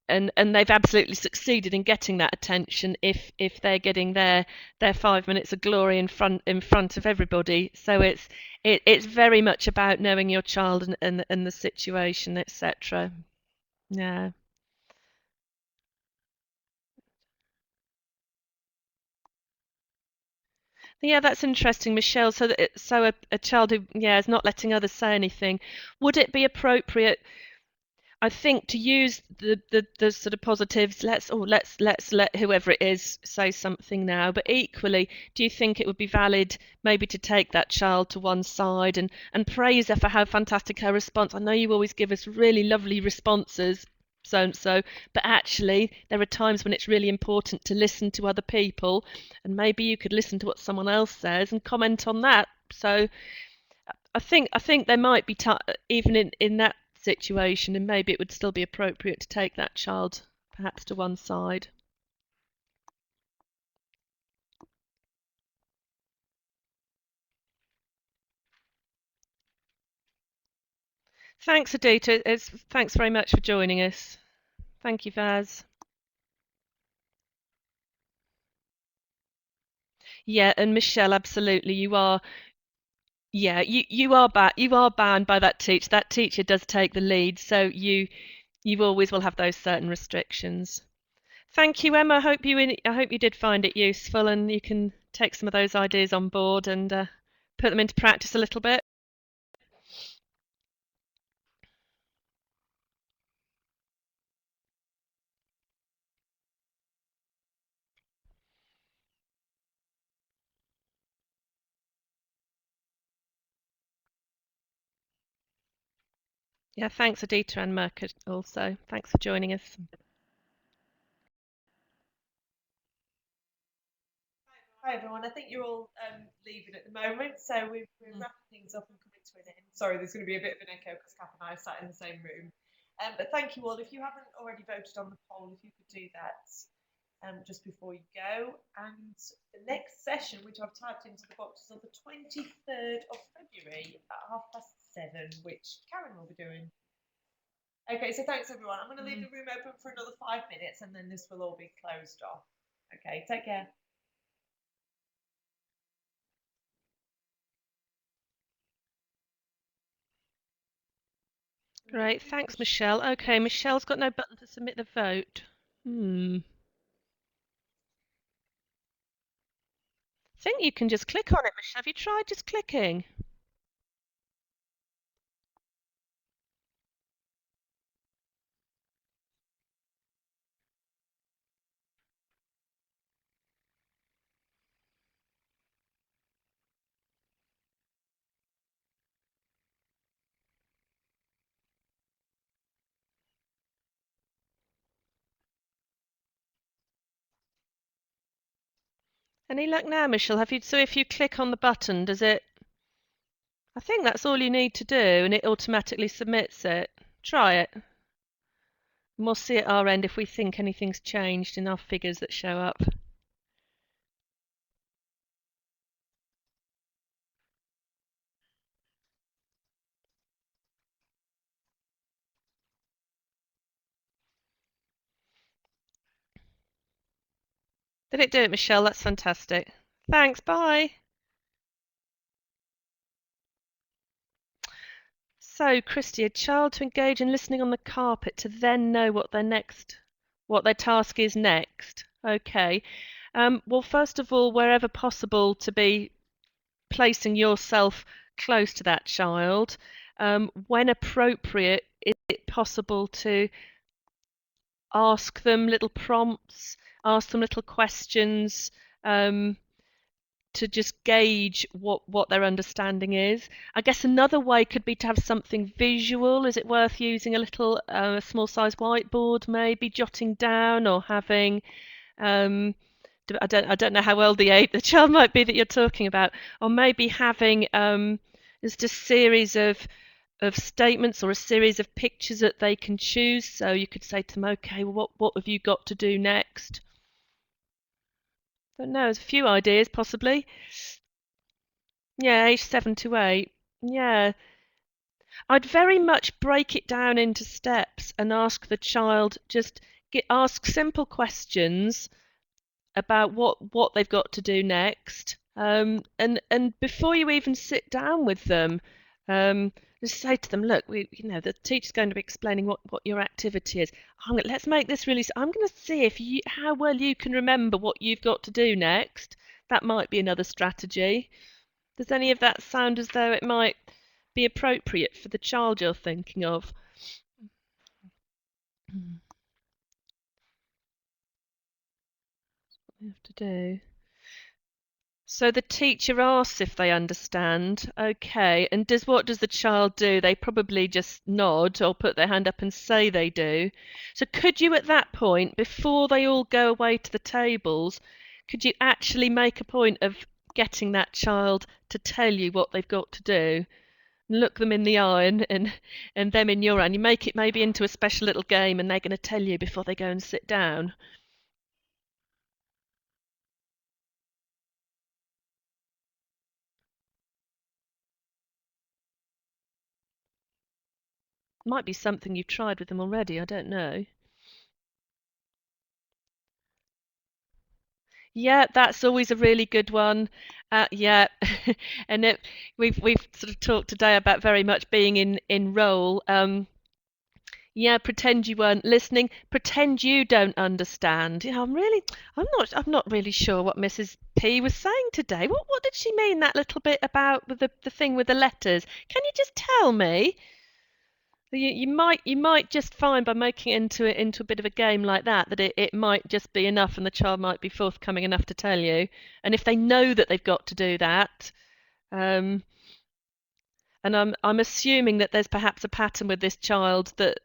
and they've absolutely succeeded in getting that attention if they're getting their 5 minutes of glory in front of everybody. So it's very much about knowing your child and the situation, etc. Yeah. Yeah, that's interesting, Michelle. So a child who is not letting others say anything. Would it be appropriate, I think, to use the sort of positives? Let's let whoever it is say something now. But equally, do you think it would be valid maybe to take that child to one side and praise her for how fantastic her response? I know you always give us really lovely responses, so and so, but actually there are times when it's really important to listen to other people, and maybe you could listen to what someone else says and comment on that. So I think there might be even in that situation, and maybe it would still be appropriate to take that child perhaps to one side. Thanks, Adita. Thanks very much for joining us. Thank you, Vaz. Yeah, and Michelle, absolutely, you are. Yeah, you are bound by that teacher. That teacher does take the lead, so you always will have those certain restrictions. Thank you, Emma. I hope you did find it useful, and you can take some of those ideas on board and put them into practice a little bit. Yeah, thanks, Adita and Merca also. Thanks for joining us. Hi everyone, I think you're all leaving at the moment, so we're wrapping things up and coming to an end. Sorry, there's going to be a bit of an echo because Kath and I are sat in the same room. But thank you all. If you haven't already voted on the poll, if you could do that just before you go. And the next session, which I've typed into the box, is on the 23rd of February at 7:30, which Karen will be doing. Okay, so thanks everyone. I'm going to leave the room open for another 5 minutes and then this will all be closed off. Okay, take care. Great, thanks, Michelle. Okay, Michelle's got no button to submit the vote. I think you can just click on it, Michelle. Have you tried just clicking? Any luck now, Michelle? So if you click on the button, does it? I think that's all you need to do, and it automatically submits it. Try it. And we'll see at our end if we think anything's changed in our figures that show up. Did it do it, Michelle? That's fantastic. Thanks, bye. So, Christy, a child to engage in listening on the carpet to then know what their task is next. Okay. Well, first of all, wherever possible, to be placing yourself close to that child. When appropriate, is it possible to ask them little prompts, ask them little questions, to just gauge what their understanding is. I guess another way could be to have something visual. Is it worth using a little small size whiteboard, maybe jotting down, or having I don't know how old the child might be that you're talking about, or maybe having just a series of statements or a series of pictures that they can choose. So you could say to them, okay, well, what have you got to do next? Don't know, there's a few ideas possibly. Yeah, age 7 to 8. Yeah. I'd very much break it down into steps and ask the child, ask simple questions about what they've got to do next. And before you even sit down with them, just say to them, look, the teacher's going to be explaining what your activity is. Let's make this really. I'm going to see how well you can remember what you've got to do next. That might be another strategy. Does any of that sound as though it might be appropriate for the child you're thinking of? What we have to do. So the teacher asks if they understand. Okay, and what does the child do? They probably just nod or put their hand up and say they do. So could you at that point, before they all go away to the tables, could you actually make a point of getting that child to tell you what they've got to do, look them in the eye and them in your eye, and you make it maybe into a special little game and they're going to tell you before they go and sit down. Might be something you've tried with them already, I don't know. Yeah, that's always a really good one. Yeah, and we've sort of talked today about very much being in role. Yeah, pretend you weren't listening. Pretend you don't understand. Yeah, I'm not really sure what Mrs. P was saying today. What did she mean that little bit about the thing with the letters? Can you just tell me? You might just find by making it into a bit of a game like that that it might just be enough and the child might be forthcoming enough to tell you. And if they know that they've got to do that, um, and I'm assuming that there's perhaps a pattern with this child that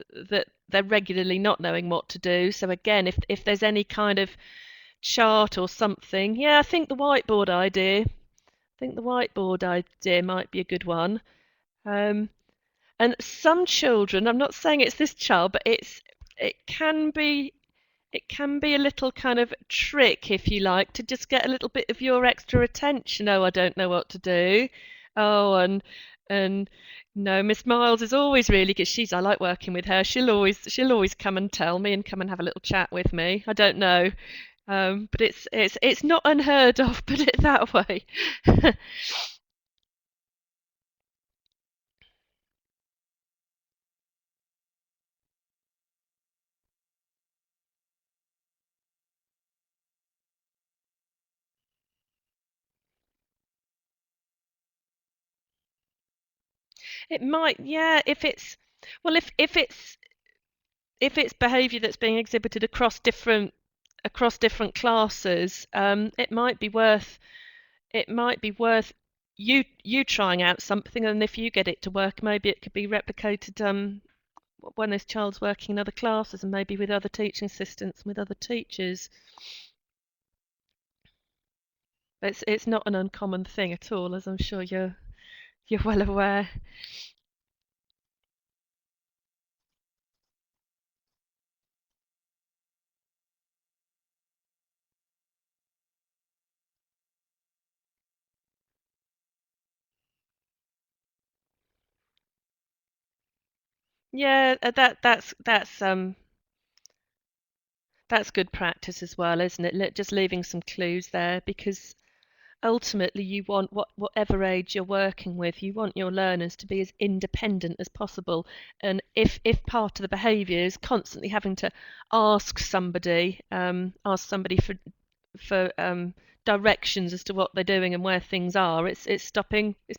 they're regularly not knowing what to do. So again, if there's any kind of chart or something, yeah, I think the whiteboard idea. I think the whiteboard idea might be a good one. And some children, I'm not saying it's this child, but it can be it can be a little kind of trick, if you like, to just get a little bit of your extra attention. Oh, I don't know what to do. Oh, and no, Miss Miles is always really good. I like working with her. She'll always come and tell me and come and have a little chat with me. I don't know, but it's not unheard of. Put it that way. It might, yeah, if it's well, if it's behaviour that's being exhibited across different classes, it might be worth you trying out something, and if you get it to work, maybe it could be replicated when this child's working in other classes and maybe with other teaching assistants and with other teachers. It's not an uncommon thing at all, as I'm sure you're well aware. Yeah, that's good practice as well, isn't it? Just leaving some clues there, because ultimately you want whatever age you're working with, you want your learners to be as independent as possible. And if part of the behaviour is constantly having to ask somebody for directions as to what they're doing and where things are, it's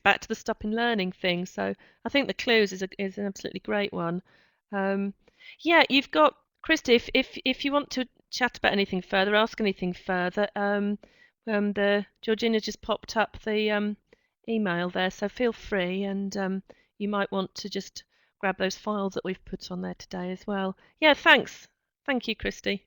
back to the stopping learning thing. So I think the clues is an absolutely great one. um, yeah, you've got Christy, if you want to chat about anything further, ask anything further, the Georgina just popped up the email there, so feel free, and you might want to just grab those files that we've put on there today as well. Yeah, thanks. Thank you, Christy.